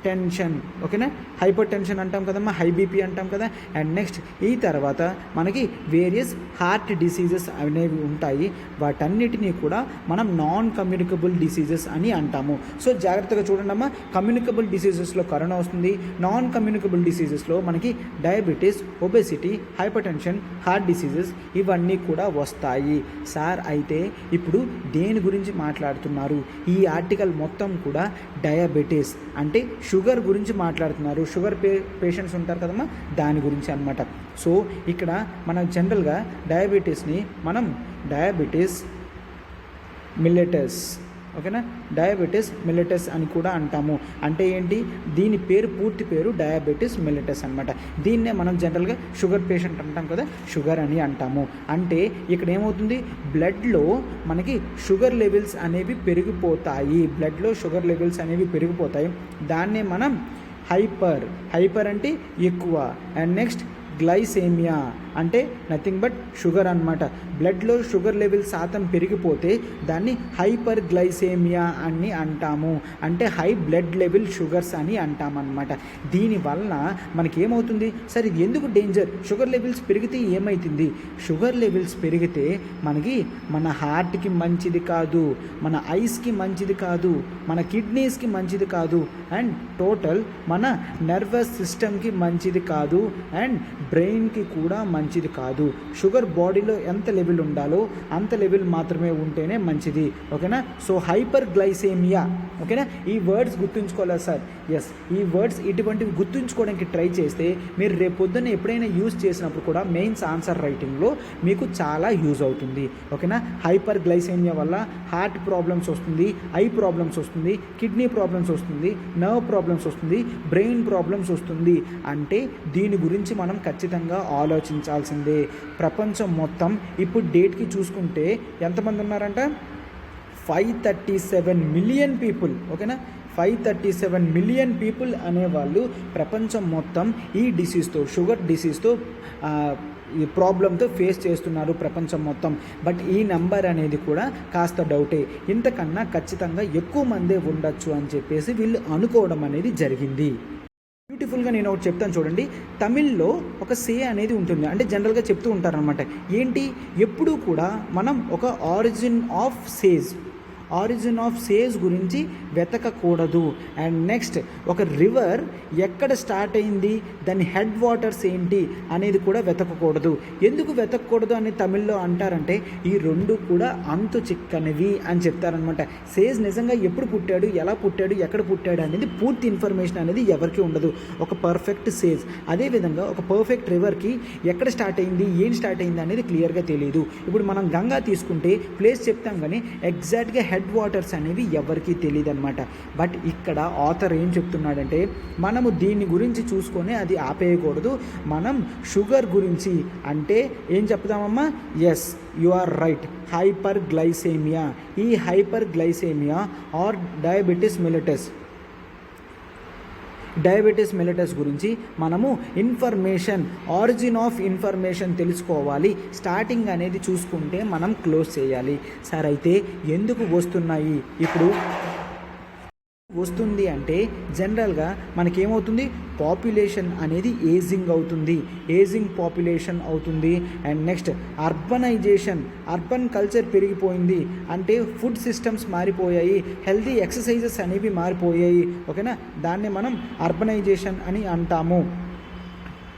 tension, ఓకేనా, హైపర్ టెన్షన్ అంటాం కదమ్మా, హై బీపీ అంటాం కదా. అండ్ నెక్స్ట్ ఈ తర్వాత మనకి వేరియస్ హార్ట్ డిసీజెస్ అనేవి ఉంటాయి. వాటన్నిటినీ కూడా మనం నాన్ కమ్యూనికబుల్ డిసీజెస్ అని అంటాము. సో జాగ్రత్తగా చూడండి అమ్మా, కమ్యూనికబుల్ డిసీజెస్లో కరోనా వస్తుంది, నాన్ కమ్యూనికబుల్ డిసీజెస్లో మనకి diabetes, obesity, hyper tension, heart diseases ఇవన్నీ కూడా వస్తాయి. సార్ అయితే ఇప్పుడు దేని గురించి మాట్లాడుతున్నారు? ఈ ఆర్టికల్ మొత్తం కూడా డయాబెటీస్ అంటే షుగర్ గురించి మాట్లాడుతున్నారు. షుగర్ పేషెంట్స్ ఉంటారు కదమ్మా, దాని గురించి అనమాట. సో ఇక్కడ మన జనరల్గా డయాబెటీస్ని మనం డయాబెటీస్ మిల్లెటస్, ఓకేనా, డయాబెటీస్ మిల్లెటస్ అని కూడా అంటాము. అంటే ఏంటి, దీని పూర్తి పేరు డయాబెటీస్ మిల్లెటస్ అనమాట. దీన్నే మనం జనరల్గా షుగర్ పేషెంట్ అంటాం కదా, షుగర్ అని అంటాము. అంటే ఇక్కడ ఏమవుతుంది, బ్లడ్లో మనకి షుగర్ లెవెల్స్ అనేవి పెరిగిపోతాయి. దాన్నే మనం హైపర్ అంటే ఎక్కువ, అండ్ నెక్స్ట్ గ్లైసేమియా అంటే నథింగ్ బట్ షుగర్ అనమాట. బ్లడ్లో షుగర్ లెవెల్ శాతం పెరిగిపోతే దాన్ని హైపర్ గ్లైసేమియా అని అంటాము, అంటే హై బ్లడ్ లెవెల్ షుగర్స్ అని అంటామన్నమాట. దీనివల్ల మనకి ఏమవుతుంది సార్, ఇది ఎందుకు డేంజర్, షుగర్ లెవెల్స్ పెరిగితే ఏమవుతుంది? షుగర్ లెవెల్స్ పెరిగితే మనకి మన హార్ట్కి మంచిది కాదు, మన ఐస్కి మంచిది కాదు, మన కిడ్నీస్కి మంచిది కాదు, అండ్ టోటల్ మన నర్వస్ సిస్టమ్కి మంచిది కాదు, అండ్ బ్రెయిన్కి కూడా మంచిది కాదు. షుగర్ బాడీలో ఎంత లెవెల్ ఉండాలో అంత లెవెల్ మాత్రమే ఉంటేనే మంచిది. ఓకేనా? So hyperglycaemia. ఓకేనా? ఈ వర్డ్స్ గుర్తుంచుకోవాలి సార్. ఎస్, ఈ వర్డ్స్ ఇటువంటివి గుర్తుంచుకోవడానికి ట్రై చేస్తే మీరు రేపు పొద్దున్న ఎప్పుడైనా యూజ్ చేసినప్పుడు కూడా మెయిన్స్ ఆన్సర్ రైటింగ్లో మీకు చాలా యూజ్ అవుతుంది. ఓకేనా? హైపర్ గ్లైసేమియా వల్ల హార్ట్ ప్రాబ్లమ్స్ వస్తుంది, ఐ ప్రాబ్లమ్స్ వస్తుంది, కిడ్నీ ప్రాబ్లమ్స్ వస్తుంది, నర్వ్ ప్రాబ్లమ్స్ వస్తుంది, బ్రెయిన్ ప్రాబ్లమ్స్ వస్తుంది. అంటే దీని గురించి మనం ఖచ్చితంగా ఆలోచించాల్సిందే. ప్రపంచం మొత్తం ఇప్పుడు డేట్కి చూసుకుంటే ఎంతమంది ఉన్నారంట? 537 మిలియన్ పీపుల్. ఓకేనా? 537 మిలియన్ పీపుల్ అనేవాళ్ళు ప్రపంచం మొత్తం ఈ డిసీజ్తో, షుగర్ డిసీజ్తో ఈ ప్రాబ్లంతో ఫేస్ చేస్తున్నారు ప్రపంచం మొత్తం. బట్ ఈ నెంబర్ అనేది కూడా కాస్త డౌటే, ఇంతకన్నా ఖచ్చితంగా ఎక్కువ మందే ఉండొచ్చు అని చెప్పేసి వీళ్ళు అనుకోవడం అనేది జరిగింది. బ్యూటిఫుల్గా నేను ఒకటి చెప్తాను చూడండి. తమిళ్లో ఒక సే అనేది ఉంటుంది, అంటే జనరల్గా చెప్తూ ఉంటారనమాట. ఏంటి? ఎప్పుడూ కూడా మనం ఒక ఆరిజిన్ ఆఫ్ సేజ్ గురించి వెతకకూడదు. అండ్ నెక్స్ట్ ఒక రివర్ ఎక్కడ స్టార్ట్ అయింది, దాని హెడ్ వాటర్స్ ఏంటి అనేది కూడా వెతకకూడదు. ఎందుకు వెతకకూడదు అని తమిళ్లో అంటారంటే ఈ రెండు కూడా అంతు చిక్కనివి అని చెప్తారనమాట. సేజ్ నిజంగా ఎప్పుడు పుట్టాడు, ఎలా పుట్టాడు, ఎక్కడ పుట్టాడు అనేది పూర్తి ఇన్ఫర్మేషన్ అనేది ఎవరికి ఉండదు. ఒక పర్ఫెక్ట్ సేజ్, అదేవిధంగా ఒక పర్ఫెక్ట్ రివర్కి ఎక్కడ స్టార్ట్ అయింది, ఏం స్టార్ట్ అయింది అనేది క్లియర్గా తెలియదు. ఇప్పుడు మనం గంగా తీసుకుంటే ప్లేస్ చెప్తాం కానీ ఎగ్జాక్ట్గా హెడ్ వాటర్స్ అనేవి ఎవరికి తెలియదు అనమాట. బట్ ఇక్కడ ఆథర్ ఏం చెప్తున్నాడంటే మనము దీని గురించి చూసుకొని అది ఆపేయకూడదు. మనం షుగర్ గురించి అంటే ఏం చెప్తామమ్మా? Yes, you are right, hyperglycaemia. ఈ hyperglycaemia or diabetes mellitus గురించి మనము ఆరిజిన్ ఆఫ్ ఇన్ఫర్మేషన్ తెలుసుకోవాలి. స్టార్టింగ్ అనేది చూసుకుంటే మనం క్లోజ్ చేయాలి. సార్ అయితే ఎందుకు వస్తున్నాయి? ఇప్పుడు వస్తుంది అంటే జనరల్గా మనకేమవుతుంది, పాపులేషన్ అనేది ఏజింగ్ పాపులేషన్ అవుతుంది. అండ్ నెక్స్ట్ అర్బన్ కల్చర్ పెరిగిపోయింది, అంటే ఫుడ్ సిస్టమ్స్ మారిపోయాయి, హెల్తీ ఎక్సర్సైజెస్ అనేవి మారిపోయాయి. ఓకేనా? దాన్ని మనం అర్బనైజేషన్ అని అంటాము.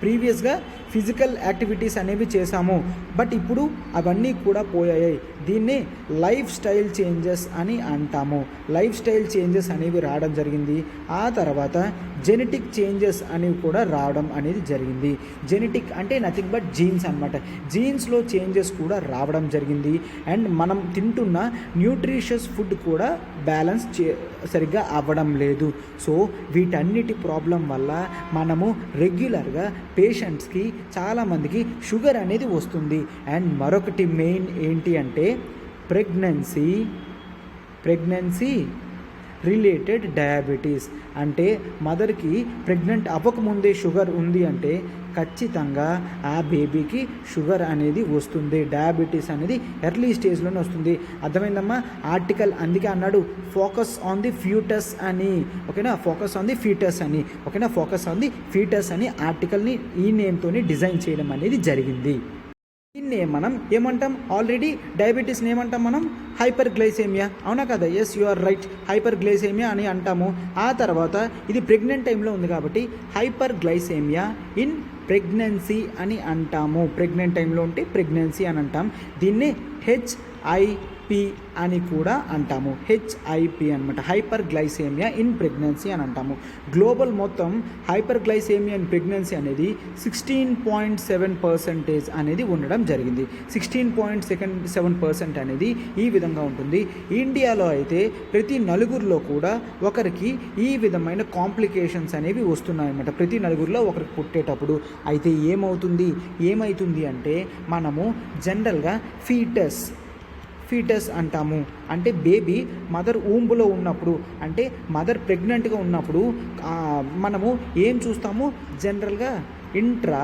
ప్రీవియస్గా ఫిజికల్ యాక్టివిటీస్ అనేవి చేశాము, బట్ ఇప్పుడు అవన్నీ కూడా పోయాయి. దీన్ని లైఫ్ స్టైల్ చేంజెస్ అని అంటాము. లైఫ్ స్టైల్ చేంజెస్ అనేవి రావడం జరిగింది. ఆ తర్వాత జెనెటిక్ చేంజెస్ అనేవి కూడా రావడం అనేది జరిగింది. జెనెటిక్ అంటే నథింగ్ బట్ జీన్స్ అనమాట. జీన్స్లో చేంజెస్ కూడా రావడం జరిగింది. అండ్ మనం తింటున్న న్యూట్రిషియస్ ఫుడ్ కూడా బ్యాలెన్స్ సరిగ్గా అవ్వడం లేదు. సో వీటన్నిటి ప్రాబ్లం వల్ల మనము రెగ్యులర్గా పేషెంట్స్కి చాలామందికి షుగర్ అనేది వస్తుంది. అండ్ మరొకటి మెయిన్ ఏంటి అంటే ప్రెగ్నెన్సీ రిలేటెడ్ డయాబెటీస్. అంటే మదర్కి ప్రెగ్నెంట్ అవ్వకముందే షుగర్ ఉంది అంటే ఖచ్చితంగా ఆ బేబీకి షుగర్ అనేది వస్తుంది. డయాబెటీస్ అనేది ఎర్లీ స్టేజ్లోనే వస్తుంది. అర్థమైందమ్మా? ఆర్టికల్ అందుకే అన్నాడు ఫోకస్ ఆన్ ది ఫ్యూటస్ అని. ఓకేనా? ఫోకస్ ఆన్ ది ఫీటస్ అని ఆర్టికల్ని ఈ నేమ్తోని డిజైన్ చేయడం అనేది జరిగింది. దీన్ని మనం ఏమంటాం? ఆల్రెడీ డయాబెటీస్ని ఏమంటాం మనం? Hyperglycaemia. అవునా కదా? Yes, you are right, hyperglycaemia అని అంటాము. ఆ తర్వాత ఇది ప్రెగ్నెంట్ టైంలో ఉంది కాబట్టి హైపర్ గ్లైసేమియా ఇన్ ప్రెగ్నెన్సీ అని అంటాము. ప్రెగ్నెంట్ టైంలో ఉంటే ప్రెగ్నెన్సీ అని అంటాం. దీన్ని HIP అని కూడా అంటాము. HIP అనమాట, హైపర్ గ్లైసేమియా ఇన్ ప్రెగ్నెన్సీ అని అంటాము. గ్లోబల్ మొత్తం హైపర్ గ్లైసేమియా ఇన్ ప్రెగ్నెన్సీ అనేది 16.7% అనేది ఉండడం జరిగింది. 16.7% అనేది ఈ విధంగా ఉంటుంది. ఇండియాలో అయితే ప్రతి నలుగురిలో కూడా ఒకరికి ఈ విధమైన కాంప్లికేషన్స్ అనేవి వస్తున్నాయన్నమాట. ప్రతి నలుగురిలో ఒకరికి పుట్టేటప్పుడు అయితే ఏమవుతుంది అంటే మనము జనరల్గా ఫీటస్ అంటాము. అంటే బేబీ మదర్ ఊంబులో ఉన్నప్పుడు, అంటే మదర్ ప్రెగ్నెంట్గా ఉన్నప్పుడు మనము ఏం చూస్తాము, జనరల్గా ఇంట్రా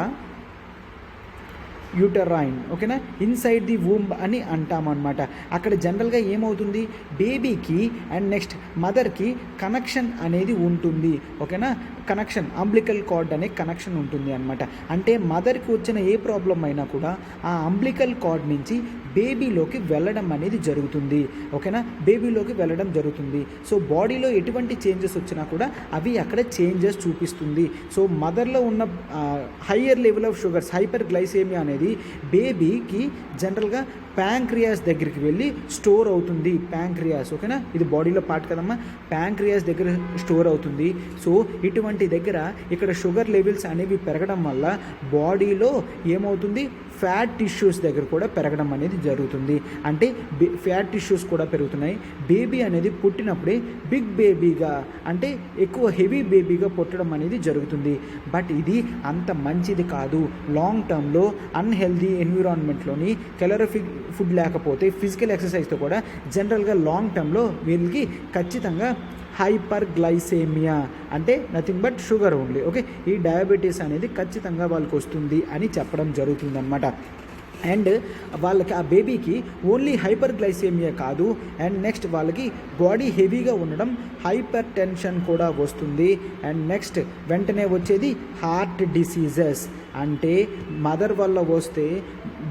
యూటరైన్, ఓకేనా, ఇన్సైడ్ ది వూంబ్ అని అంటామన్నమాట. అక్కడ జనరల్గా ఏమవుతుంది, బేబీకి అండ్ నెక్స్ట్ మదర్కి కనెక్షన్ అనేది ఉంటుంది, ఓకేనా, కనెక్షన్ అంబ్లికల్ కార్డ్ అనే కనెక్షన్ ఉంటుంది అనమాట. అంటే మదర్కి వచ్చిన ఏ ప్రాబ్లం అయినా కూడా ఆ అంబ్లికల్ కార్డ్ నుంచి బేబీలోకి వెళ్ళడం అనేది జరుగుతుంది, ఓకేనా, బేబీలోకి వెళ్ళడం జరుగుతుంది. సో బాడీలో ఎటువంటి చేంజెస్ వచ్చినా కూడా అవి అక్కడ చేంజెస్ చూపిస్తుంది. సో మదర్లో ఉన్న higher level of sugars, hyperglycaemia అనేది బేబీకి జనరల్గా ప్యాంక్రియాస్ దగ్గరికి వెళ్ళి స్టోర్ అవుతుంది. ప్యాంక్రియాస్, ఓకేనా, ఇది బాడీలో పార్ట్ కదమ్మా, ప్యాంక్రియాస్ దగ్గర స్టోర్ అవుతుంది. సో ఇటువంటి దగ్గర ఇక్కడ షుగర్ లెవెల్స్ అనేవి పెరగడం వల్ల బాడీలో ఏమవుతుంది, ఫ్యాట్ టిష్యూస్ దగ్గర కూడా పెరగడం అనేది జరుగుతుంది. అంటే ఫ్యాట్ టిష్యూస్ కూడా పెరుగుతున్నాయి. బేబీ అనేది పుట్టినప్పుడే బిగ్ బేబీగా, అంటే ఎక్కువ హెవీ బేబీగా పుట్టడం అనేది జరుగుతుంది. బట్ ఇది అంత మంచిది కాదు. లాంగ్ టర్మ్లో అన్హెల్దీ ఎన్విరాన్మెంట్లోని కెలరిఫిక్ ఫుడ్ లేకపోతే ఫిజికల్ ఎక్సర్సైజ్తో కూడా జనరల్గా లాంగ్ టర్మ్లో వీళ్ళకి ఖచ్చితంగా హైపర్ గ్లైసేమియా, అంటే nothing but sugar only, okay, ఈ డయాబెటీస్ అనేది ఖచ్చితంగా వాళ్ళకి వస్తుంది అని చెప్పడం జరుగుతుందన్నమాట. అండ్ వాళ్ళకి ఆ బేబీకి ఓన్లీ హైపర్ గ్లైసేమియా కాదు, అండ్ నెక్స్ట్ వాళ్ళకి బాడీ హెవీగా ఉండడం, హైపర్ టెన్షన్ కూడా వస్తుంది. అండ్ నెక్స్ట్ వెంటనే వచ్చేది హార్ట్ డిసీజెస్. అంటే మదర్ వల్ల వస్తే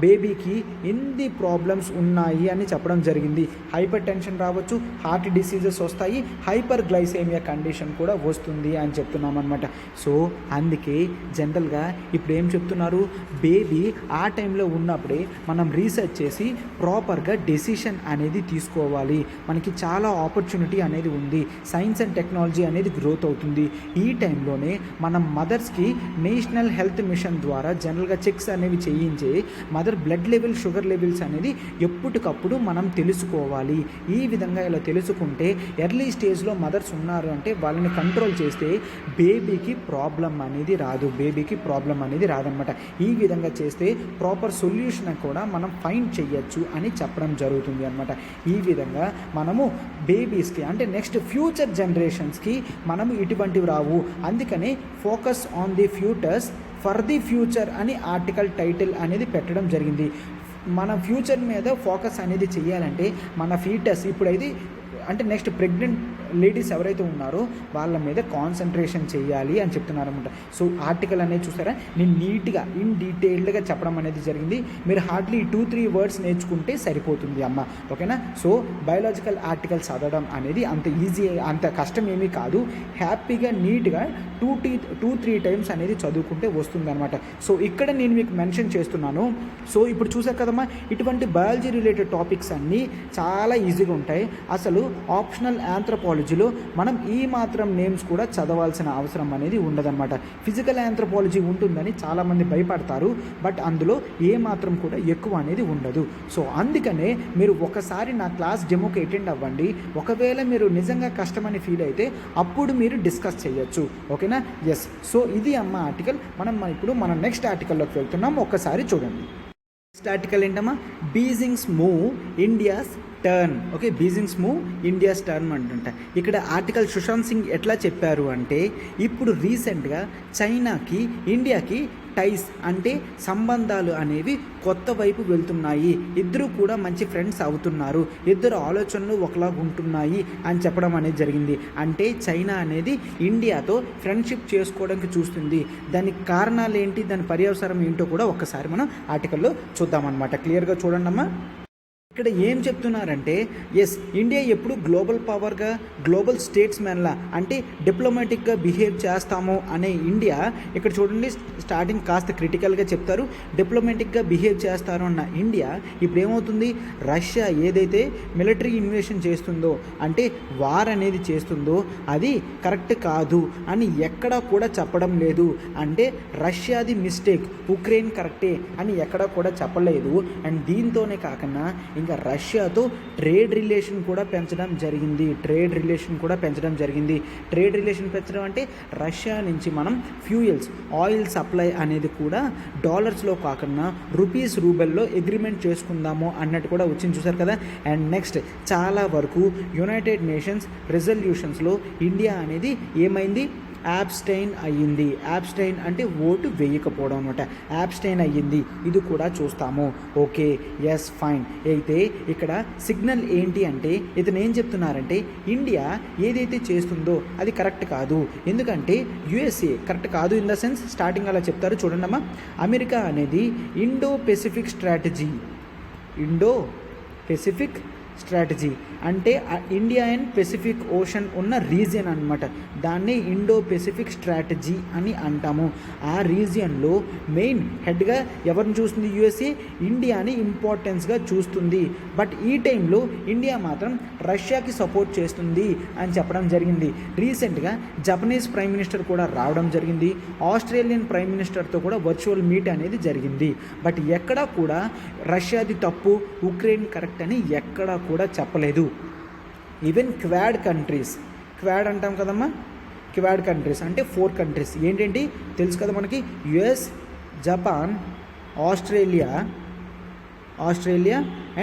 బేబీకి ఎన్ని ప్రాబ్లమ్స్ ఉన్నాయి అని చెప్పడం జరిగింది. హైపర్ టెన్షన్ రావచ్చు, హార్ట్ డిసీజెస్ వస్తాయి, హైపర్ గ్లైసేమియా కండిషన్ కూడా వస్తుంది అని చెప్తున్నాం అనమాట. సో అందుకే జనరల్గా ఇప్పుడు ఏం చెప్తున్నారు, బేబీ ఆ టైంలో ఉన్నప్పుడే మనం రీసెర్చ్ చేసి ప్రాపర్గా డెసిషన్ అనేది తీసుకోవాలి. మనకి చాలా ఆపర్చునిటీ అనేది ఉంది, సైన్స్ అండ్ టెక్నాలజీ అనేది గ్రోత్ అవుతుంది. ఈ టైంలోనే మనం మదర్స్కి నేషనల్ హెల్త్ మిషన్ ద్వారా జనరల్గా చెక్స్ అనేవి చేయించి mother blood level, sugar levels అనేది ఎప్పటికప్పుడు మనం తెలుసుకోవాలి. ఈ విధంగా ఇలా తెలుసుకుంటే ఎర్లీ స్టేజ్లో మదర్స్ ఉన్నారు అంటే వాళ్ళని కంట్రోల్ చేస్తే బేబీకి ప్రాబ్లం అనేది రాదనమాట. ఈ విధంగా చేస్తే ప్రాపర్ సొల్యూషన్ కూడా మనం ఫైండ్ చేయొచ్చు అని చెప్పడం జరుగుతుంది అనమాట. ఈ విధంగా మనము బేబీస్కి, అంటే నెక్స్ట్ ఫ్యూచర్ జనరేషన్స్కి మనము ఇటువంటివి రావు. అందుకనే focus on the futures for the future అని ఆర్టికల్ టైటిల్ అనేది పెట్టడం జరిగింది. మన ఫ్యూచర్ మీద ఫోకస్ అనేది చేయాలంటే మన ఫీటస్ ఇప్పుడైతే, అంటే నెక్స్ట్ ప్రెగ్నెంట్ లేడీస్ ఎవరైతే ఉన్నారో వాళ్ళ మీద కాన్సన్ట్రేషన్ చేయాలి అని చెప్తున్నారు అనమాట. సో ఆర్టికల్ అనేది చూసారా, నేను నీట్గా ఇన్ డీటెయిల్డ్గా చెప్పడం అనేది జరిగింది. మీరు హార్డ్లీ 2-3 వర్డ్స్ నేర్చుకుంటే సరిపోతుంది అమ్మ, ఓకేనా. సో బయాలజికల్ ఆర్టికల్స్ చదవడం అనేది అంత ఈజీ, అంత కష్టం ఏమీ కాదు. హ్యాపీగా నీట్గా 2-3 టైమ్స్ అనేది చదువుకుంటే వస్తుంది అనమాట. సో ఇక్కడ నేను మీకు మెన్షన్ చేస్తున్నాను. సో ఇప్పుడు చూసారు కదమ్మా, ఇటువంటి బయాలజీ రిలేటెడ్ టాపిక్స్ అన్నీ చాలా ఈజీగా ఉంటాయి. అసలు ఆప్షనల్ ఆంథ్రోపాలజీలో మనం ఈ మాత్రం నేమ్స్ కూడా చదవాల్సిన అవసరం అనేది ఉండదన్నమాట. ఫిజికల్ ఆంథ్రోపాలజీ ఉంటుందని చాలామంది భయపడతారు, బట్ అందులో ఏ మాత్రం కూడా ఎక్కువ అనేది ఉండదు. సో అందుకనే మీరు ఒకసారి నా క్లాస్ డెమోకి అటెండ్ అవ్వండి. ఒకవేళ మీరు నిజంగా కష్టమని ఫీల్ అయితే అప్పుడు మీరు డిస్కస్ చేయొచ్చు, ఓకేనా. ఎస్, సో ఇది అమ్మ ఆర్టికల్. ఇప్పుడు మనం నెక్స్ట్ ఆర్టికల్లోకి వెళ్తున్నాం, ఒక్కసారి చూడండి. నెక్స్ట్ ఆర్టికల్ ఏంటమ్మా, Beijing's move India's turn, okay, Beijing's move India's turn అంటుంట. ఇక్కడ ఆర్టికల్ సుశాంత్ సింగ్ ఎట్లా చెప్పారు అంటే, ఇప్పుడు రీసెంట్గా చైనాకి ఇండియాకి టైస్, అంటే సంబంధాలు అనేవి కొత్త వైపు వెళ్తున్నాయి. ఇద్దరు కూడా మంచి ఫ్రెండ్స్ అవుతున్నారు, ఇద్దరు ఆలోచనలు ఒకలాగా ఉంటున్నాయి అని చెప్పడం అనేది జరిగింది. అంటే చైనా అనేది ఇండియాతో ఫ్రెండ్షిప్ చేసుకోవడానికి చూస్తుంది. దానికి కారణాలు ఏంటి, దాని పర్యవసరం ఏంటో కూడా ఒక్కసారి మనం ఆర్టికల్లో చూద్దామన్నమాట. క్లియర్గా చూడండి అమ్మా. ఇక్కడ ఏం చెప్తున్నారంటే, ఎస్, ఇండియా ఎప్పుడు గ్లోబల్ పవర్గా, గ్లోబల్ స్టేట్స్మెన్లా, అంటే డిప్లొమాటిక్గా బిహేవ్ చేస్తాము అనే ఇండియా, ఇక్కడ చూడండి స్టార్టింగ్ కాస్త క్రిటికల్గా చెప్తారు, డిప్లొమాటిక్గా బిహేవ్ చేస్తారు అన్న ఇండియా ఇప్పుడు ఏమవుతుంది, రష్యా ఏదైతే మిలిటరీ ఇన్వేషన్ చేస్తుందో, అంటే వార్ అనేది చేస్తుందో అది కరెక్ట్ కాదు అని ఎక్కడా కూడా చెప్పడం లేదు. అంటే రష్యాది మిస్టేక్, ఉక్రెయిన్ కరెక్టే అని ఎక్కడా కూడా చెప్పలేదు. అండ్ దీంతోనే కాకుండా ఇంకా రష్యాతో ట్రేడ్ రిలేషన్ కూడా పెంచడం జరిగింది. ట్రేడ్ రిలేషన్ పెంచడం అంటే రష్యా నుంచి మనం ఫ్యూయల్స్, ఆయిల్ సప్లై అనేది కూడా డాలర్స్లో కాకుండా రూబెల్లో అగ్రిమెంట్ చేసుకుందాము అన్నట్టు కూడా వచ్చింది, చూసారు కదా. అండ్ నెక్స్ట్ చాలా వరకు యునైటెడ్ నేషన్స్ రెజల్యూషన్స్లో ఇండియా అనేది ఏమైంది, యాబ్స్టైన్ అయ్యింది. యాబ్స్టైన్ అంటే ఓటు వేయకపోవడం అనమాట. యాబ్స్టైన్ అయ్యింది, ఇది కూడా చూస్తాము. Okay, yes, fine. అయితే ఇక్కడ సిగ్నల్ ఏంటి అంటే ఇతను ఏం చెప్తున్నారంటే ఇండియా ఏదైతే చేస్తుందో అది కరెక్ట్ కాదు. ఎందుకంటే యుఎస్ఏ కరెక్ట్ కాదు ఇన్ ద సెన్స్ స్టార్టింగ్ అలా చెప్తారు చూడండి అమ్మా. అమెరికా అనేది ఇండో పెసిఫిక్ స్ట్రాటజీ అంటే ఇండియా అండ్ పెసిఫిక్ ఓషన్ ఉన్న రీజియన్ అనమాట. దాన్ని ఇండో పెసిఫిక్ స్ట్రాటజీ అని అంటాము. ఆ రీజియన్లో మెయిన్ హెడ్గా ఎవరిని చూస్తుంది, యుఎస్ఏ ఇండియాని ఇంపార్టెన్స్గా చూస్తుంది. బట్ ఈ టైంలో ఇండియా మాత్రం రష్యాకి సపోర్ట్ చేస్తుంది అని చెప్పడం జరిగింది. రీసెంట్గా జపనీస్ ప్రైమ్ మినిస్టర్ కూడా రావడం జరిగింది. ఆస్ట్రేలియన్ ప్రైమ్ మినిస్టర్తో కూడా వర్చువల్ మీట్ అనేది జరిగింది. బట్ ఎక్కడా కూడా రష్యాది తప్పు, ఉక్రెయిన్ కరెక్ట్ అని ఎక్కడా కూడా చెప్పలేదు. ఈవెన్ క్వాడ్ అంటాం కదమ్మా. క్వాడ్ కంట్రీస్ అంటే 4 కంట్రీస్ ఏంటంటే తెలుసు కదా మనకి, US, Japan, Australia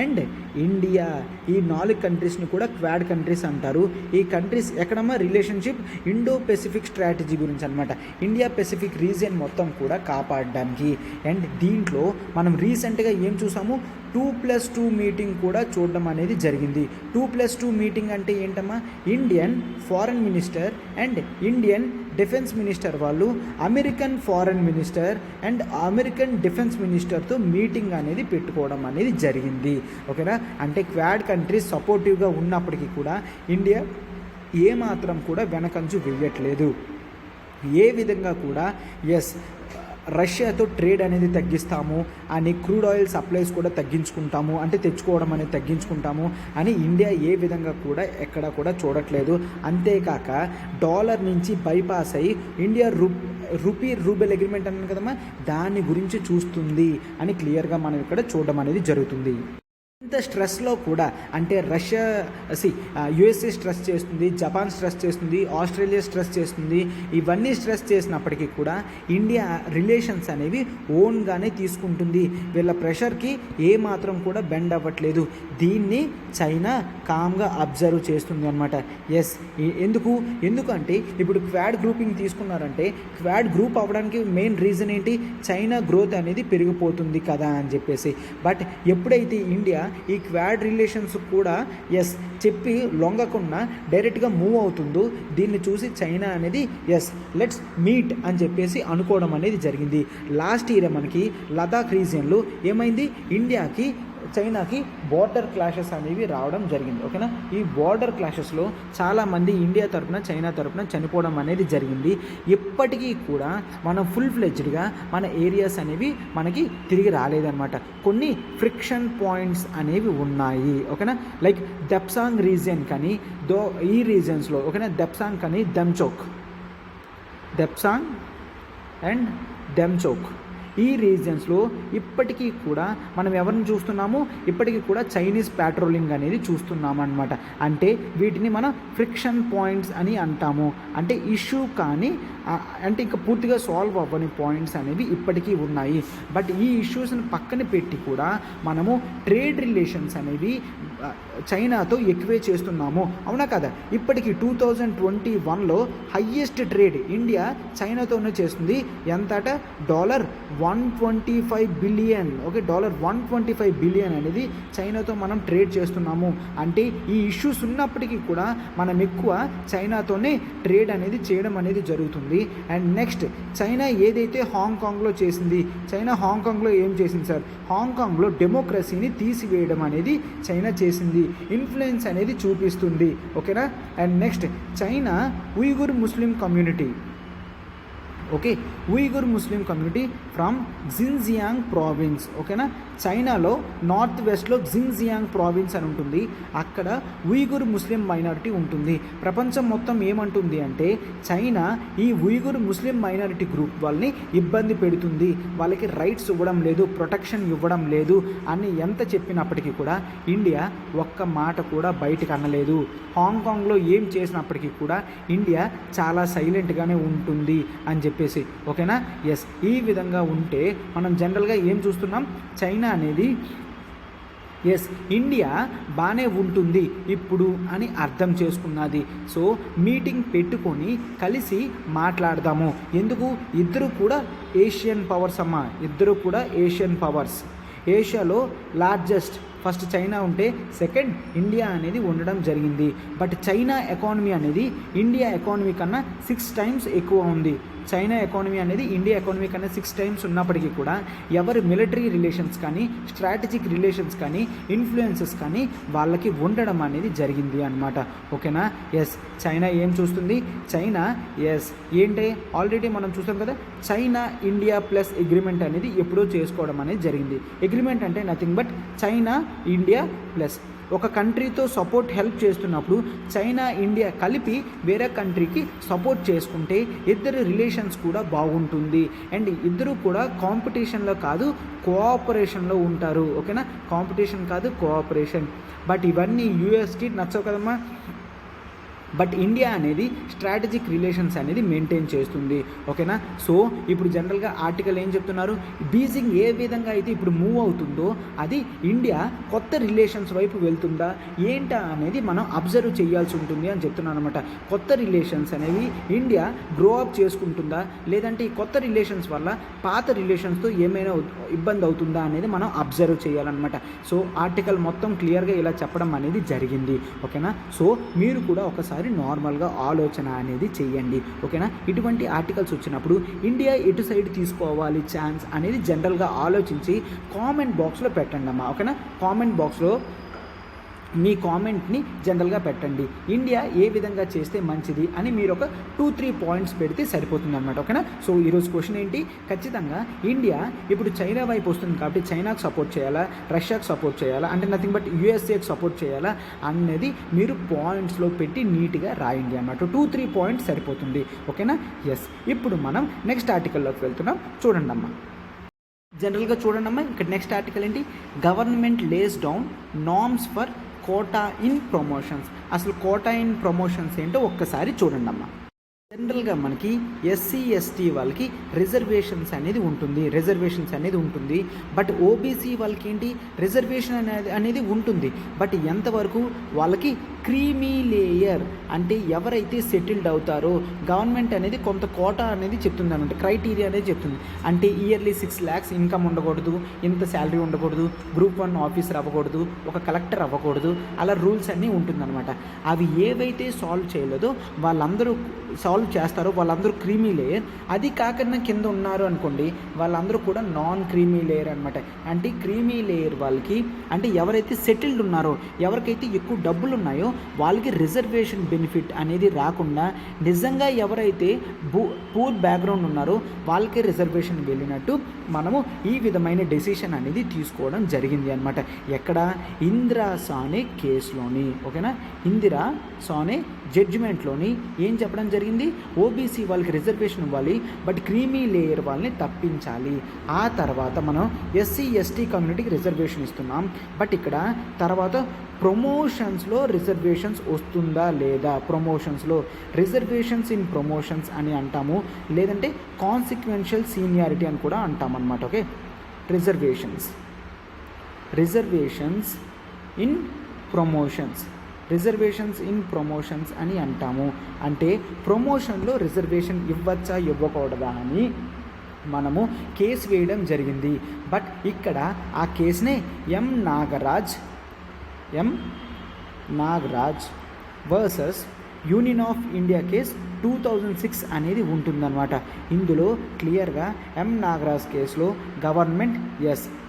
and India. ఈ 4 కంట్రీస్ని కూడా క్వాడ్ కంట్రీస్ అంటారు. ఈ కంట్రీస్ ఎక్కడమ్మా, రిలేషన్షిప్ ఇండో పెసిఫిక్ స్ట్రాటజీ గురించి అనమాట. ఇండియా పెసిఫిక్ రీజియన్ మొత్తం కూడా కాపాడడానికి. అండ్ దీంట్లో మనం రీసెంట్గా ఏం చూసాము, 2+2 మీటింగ్ కూడా చూడడం అనేది జరిగింది. 2+2 మీటింగ్ అంటే ఏంటమ్మా, Indian foreign minister and Indian defence minister వాళ్ళు American foreign minister and American defence మినిస్టర్తో మీటింగ్ అనేది పెట్టుకోవడం అనేది జరిగింది. ఓకేనా. అంటే క్వాడ్ కంట్రీస్ సపోర్టివ్గా ఉన్నప్పటికీ కూడా ఇండియా ఏమాత్రం కూడా వెనకంజు వేయట్లేదు. ఏ విధంగా కూడా ఎస్ రష్యాతో ట్రేడ్ అనేది తగ్గిస్తాము అని, క్రూడ్ ఆయిల్ సప్లైస్ కూడా తగ్గించుకుంటాము అంటే తెచ్చుకోవడం అనేది తగ్గించుకుంటాము అని ఇండియా ఏ విధంగా కూడా ఎక్కడ కూడా చూడట్లేదు. అంతేకాక డాలర్ నుంచి బైపాస్ అయ్యి ఇండియా రూబెల్ అగ్రిమెంట్ అన్నాను కదమ్మా, దాని గురించి చూస్తుంది అని క్లియర్గా మనం ఇక్కడ చూడడం అనేది జరుగుతుంది. ఇంత స్ట్రెస్లో కూడా అంటే రష్యా యుఎస్ఏ స్ట్రెస్ చేస్తుంది, జపాన్ స్ట్రెస్ చేస్తుంది, ఆస్ట్రేలియా స్ట్రెస్ చేస్తుంది. ఇవన్నీ స్ట్రెస్ చేసినప్పటికీ కూడా ఇండియా రిలేషన్స్ అనేవి ఓన్గానే తీసుకుంటుంది. వీళ్ళ ప్రెషర్కి ఏమాత్రం కూడా బెండ్ అవ్వట్లేదు. దీన్ని చైనా కామ్గా అబ్జర్వ్ చేస్తుంది అనమాట. ఎస్, ఎందుకంటే ఇప్పుడు క్వాడ్ గ్రూపింగ్ తీసుకున్నారంటే క్వాడ్ గ్రూప్ అవ్వడానికి మెయిన్ రీజన్ ఏంటి, చైనా గ్రోత్ అనేది పెరిగిపోతుంది కదా అని చెప్పేసి. బట్ ఎప్పుడైతే ఇండియా ఈ క్వాడ్ రిలేషన్స్ కూడా ఎస్ చెప్పి లొంగకుండా డైరెక్ట్గా మూవ్ అవుతుందో దీన్ని చూసి చైనా అనేది ఎస్ లెట్స్ మీట్ అని చెప్పేసి అనుకోవడం అనేది జరిగింది. లాస్ట్ ఇయర్ మనకి లదాఖ్ రీజియన్లో ఏమైంది, ఇండియాకి చైనాకి బార్డర్ క్లాషెస్ అనేవి రావడం జరిగింది. ఓకేనా. ఈ బార్డర్ క్లాషెస్లో చాలామంది ఇండియా తరపున చైనా తరపున చనిపోవడం అనేది జరిగింది. ఇప్పటికీ కూడా మనం ఫుల్ ఫ్లెడ్జ్డ్గా మన ఏరియాస్ అనేవి మనకి తిరిగి రాలేదన్నమాట. కొన్ని ఫ్రిక్షన్ పాయింట్స్ అనేవి ఉన్నాయి. ఓకేనా. లైక్ దెప్సాంగ్ రీజియన్ కానీ ఈ రీజియన్స్లో ఓకేనా, దెప్సాంగ్ కానీ దెప్సాంగ్ అండ్ డెమ్చోక్ ఈ రీజియన్స్లో ఇప్పటికీ కూడా మనం ఎవరిని చూస్తున్నాము, ఇప్పటికీ కూడా చైనీస్ ప్యాట్రోలింగ్ అనేది చూస్తున్నాము అనమాట. అంటే వీటిని మనం ఫ్రిక్షన్ పాయింట్స్ అని అంటాము. అంటే ఇష్యూ కానీ అంటే ఇంకా పూర్తిగా సాల్వ్ అవ్వని పాయింట్స్ అనేవి ఇప్పటికీ ఉన్నాయి. బట్ ఈ ఇష్యూస్ని పక్కన పెట్టి కూడా మనము ట్రేడ్ రిలేషన్స్ అనేవి చైనాతో ఎక్కువే చేస్తున్నాము, అవునా కదా. ఇప్పటికీ 2021లో హయ్యెస్ట్ ట్రేడ్ ఇండియా చైనాతోనే చేస్తుంది. ఎంతట $125 బిలియన్. ఓకే, $125 బిలియన్ అనేది చైనాతో మనం ట్రేడ్ చేస్తున్నాము. అంటే ఈ ఇష్యూస్ ఉన్నప్పటికీ కూడా మనం ఎక్కువ చైనాతోనే ట్రేడ్ అనేది చేయడం అనేది జరుగుతుంది. అండ్ నెక్స్ట్ చైనా ఏదైతే హాంకాంగ్లో చేసింది, చైనా హాంకాంగ్లో ఏం చేసింది సార్, హాంకాంగ్లో డెమోక్రసీని తీసివేయడం అనేది చైనా చేసింది, ఇన్ఫ్లుయెన్స్ అనేది చూపిస్తుంది. ఓకేనా. And next China Uyghur Muslim community okay. Uyghur Muslim community from Xinjiang province. ఓకేనా. చైనాలో నార్త్ వెస్ట్లో జిన్జియాంగ్ ప్రావిన్స్ అని ఉంటుంది. అక్కడ ఉయిగుర్ ముస్లిం మైనారిటీ ఉంటుంది. ప్రపంచం మొత్తం ఏమంటుంది అంటే చైనా ఈ ఉయిగుర్ ముస్లిం మైనారిటీ గ్రూప్ వాళ్ళని ఇబ్బంది పెడుతుంది, వాళ్ళకి రైట్స్ ఇవ్వడం లేదు, ప్రొటెక్షన్ ఇవ్వడం లేదు అని ఎంత చెప్పినప్పటికీ కూడా ఇండియా ఒక్క మాట కూడా బయటకు అనలేదు. హాంకాంగ్లో ఏం చేసినప్పటికీ కూడా ఇండియా చాలా సైలెంట్గానే ఉంటుంది అని చెప్పేసి. ఓకేనా. ఎస్, ఈ విధంగా ఉంటే మనం జనరల్గా ఏం చూస్తున్నాం, చైనా అనేది ఎస్ ఇండియా బాగానే ఉంటుంది ఇప్పుడు అని అర్థం చేసుకున్నది. సో మీటింగ్ పెట్టుకొని కలిసి మాట్లాడదాము. ఎందుకు, ఇద్దరు కూడా ఏషియన్ పవర్స్ అమ్మ, ఇద్దరు కూడా ఏషియన్ పవర్స్. ఏషియాలో లార్జెస్ట్ ఫస్ట్ చైనా ఉంటే సెకండ్ ఇండియా అనేది ఉండడం జరిగింది. బట్ చైనా ఎకానమీ అనేది ఇండియా ఎకానమీ కన్నా 6 times ఎక్కువ ఉంది. చైనా ఎకానమీ అనేది ఇండియా ఎకానమీ కన్నా 6 times ఉన్నప్పటికీ కూడా ఎవరి మిలిటరీ రిలేషన్స్ కానీ స్ట్రాటజిక్ రిలేషన్స్ కానీ ఇన్ఫ్లుయెన్సెస్ కానీ వాళ్ళకి ఉండడం అనేది జరిగింది అన్నమాట. ఓకేనా. ఎస్, చైనా ఏం చూస్తుంది, చైనా ఎస్ ఏంటి ఆల్రెడీ మనం చూసాం కదా, చైనా ఇండియా ప్లస్ అగ్రిమెంట్ అనేది ఎప్పుడో చేసుకోవడం అనేది జరిగింది. అగ్రిమెంట్ అంటే nothing but China India plus ఒక కంట్రీతో సపోర్ట్ హెల్ప్ చేస్తున్నప్పుడు చైనా ఇండియా కలిపి వేరే కంట్రీకి సపోర్ట్ చేసుకుంటే ఇద్దరు రిలేషన్స్ కూడా బాగుంటుంది. అండ్ ఇద్దరు కూడా కాంపిటీషన్లో కాదు కోఆపరేషన్లో ఉంటారు. ఓకేనా. కాంపిటీషన్ కాదు కోఆపరేషన్. బట్ ఇవన్నీ యూఎస్కి నచ్చవు కదమ్మా. బట్ ఇండియా అనేది స్ట్రాటజిక్ రిలేషన్స్ అనేది మెయింటైన్ చేస్తుంది. ఓకేనా. సో ఇప్పుడు జనరల్గా ఆర్టికల్ ఏం చెప్తున్నారు, బీజింగ్ ఏ విధంగా అయితే ఇప్పుడు మూవ్ అవుతుందో అది ఇండియా కొత్త రిలేషన్స్ వైపు వెళ్తుందా ఏంటా అనేది మనం అబ్జర్వ్ చేయాల్సి ఉంటుంది అని చెప్తున్నాను అనమాట. కొత్త రిలేషన్స్ అనేవి ఇండియా గ్రో అప్ చేసుకుంటుందా, లేదంటే ఈ కొత్త రిలేషన్స్ వల్ల పాత రిలేషన్స్తో ఏమైనా ఇబ్బంది అవుతుందా అనేది మనం అబ్జర్వ్ చేయాలన్నమాట. సో ఆర్టికల్ మొత్తం క్లియర్గా ఇలా చెప్పడం అనేది జరిగింది. ఓకేనా. సో మీరు కూడా ఒకసారి నార్మల్గా ఆలోచన అనేది చెయ్యండి. ఓకేనా. ఇటువంటి ఆర్టికల్స్ వచ్చినప్పుడు ఇండియా ఎటు సైడ్ తీసుకోవాలి ఛాన్స్ అనేది జనరల్గా ఆలోచించి కామెంట్ బాక్స్లో పెట్టండి అమ్మా. ఓకేనా. కామెంట్ బాక్స్లో మీ కామెంట్ని జనరల్గా పెట్టండి. ఇండియా ఏ విధంగా చేస్తే మంచిది అని మీరు ఒక 2-3 points పెడితే సరిపోతుంది అనమాట. ఓకేనా. సో ఈరోజు క్వశ్చన్ ఏంటి, ఖచ్చితంగా ఇండియా ఇప్పుడు చైనా వైపు వస్తుంది కాబట్టి చైనాకు సపోర్ట్ చేయాలా, రష్యాకు సపోర్ట్ చేయాలా, అంటే నథింగ్ బట్ యూఎస్ఏకి సపోర్ట్ చేయాలా అనేది మీరు పాయింట్స్లో పెట్టి నీట్గా రాయండి అన్నమాట. 2-3 points సరిపోతుంది. ఓకేనా. ఎస్, ఇప్పుడు మనం నెక్స్ట్ ఆర్టికల్లోకి వెళ్తున్నాం. చూడండి అమ్మా. జనరల్గా చూడండి అమ్మా, ఇక్కడ నెక్స్ట్ ఆర్టికల్ ఏంటి, government lays down norms for quota in promotions. అసలు కోటా ఇన్ ప్రమోషన్స్ ఏంటో ఒక్కసారి చూడండి అమ్మా. జనరల్గా మనకి ఎస్సీ ఎస్టీ వాళ్ళకి రిజర్వేషన్స్ అనేది ఉంటుంది. బట్ ఓబీసీ వాళ్ళకి ఏంటి రిజర్వేషన్ అనేది ఉంటుంది. బట్ ఎంతవరకు వాళ్ళకి క్రీమీ లేయర్ అంటే ఎవరైతే సెటిల్డ్ అవుతారో గవర్నమెంట్ అనేది కొంత కోటా అనేది చెప్తుంది అనమాట, క్రైటీరియా అనేది చెప్తుంది. అంటే ఇయర్లీ 6 lakhs ఇన్కమ్ ఉండకూడదు, ఇంత శాలరీ ఉండకూడదు, గ్రూప్ 1 ఆఫీసర్ అవ్వకూడదు, ఒక కలెక్టర్ అవ్వకూడదు, అలా రూల్స్ అన్నీ ఉంటుందన్నమాట. అవి ఏవైతే సాల్వ్ చేయలేదో వాళ్ళందరూ సాల్వ్ చేస్తారో వాళ్ళందరూ క్రీమీ లేయర్. అది కాకుండా కింద ఉన్నారు అనుకోండి వాళ్ళందరూ కూడా నాన్ క్రీమీ లేయర్ అనమాట. అంటే క్రీమీ లేయర్ వాళ్ళకి అంటే ఎవరైతే సెటిల్డ్ ఉన్నారో, ఎవరికైతే ఎక్కువ డబ్బులు ఉన్నాయో వాళ్ళకి రిజర్వేషన్ బెనిఫిట్ అనేది రాకుండా నిజంగా ఎవరైతే పూర్ బ్యాక్గ్రౌండ్ ఉన్నారో వాళ్ళకి రిజర్వేషన్ వెళ్ళినట్టు మనము ఈ విధమైన డెసిషన్ అనేది తీసుకోవడం జరిగింది అనమాట. ఎక్కడ, ఇందిరా సానే కేసులోని. ఓకేనా. ఇందిరా సానే జడ్జిమెంట్లోని ఏం చెప్పడం జరిగింది, ఓబీసీ వాళ్ళకి రిజర్వేషన్ ఇవ్వాలి బట్ క్రీమీ లేయర్ వాళ్ళని తప్పించాలి. ఆ తర్వాత మనం ఎస్సీ ఎస్టీ కమ్యూనిటీకి రిజర్వేషన్ ఇస్తున్నాం. బట్ ఇక్కడ తర్వాత ప్రమోషన్స్లో రిజర్వేషన్స్ వస్తుందా లేదా, ప్రమోషన్స్లో రిజర్వేషన్స్ ఇన్ ప్రమోషన్స్ అని అంటాము, లేదంటే కాన్సిక్వెన్షియల్ సీనియారిటీ అని కూడా అంటాం అన్నమాట. ఓకే. రిజర్వేషన్స్ ఇన్ ప్రమోషన్స్ అని అంటాము. అంటే ప్రమోషన్లో రిజర్వేషన్ ఇవ్వచ్చా ఇవ్వకూడదా అని మనము కేసు వేయడం జరిగింది. బట్ ఇక్కడ ఆ కేసునే M Nagaraj versus Union of India case 2006 అనేది ఉంటుందన్నమాట. ఇందులో క్లియర్గా నాగరాజ్ కేసులో గవర్నమెంట్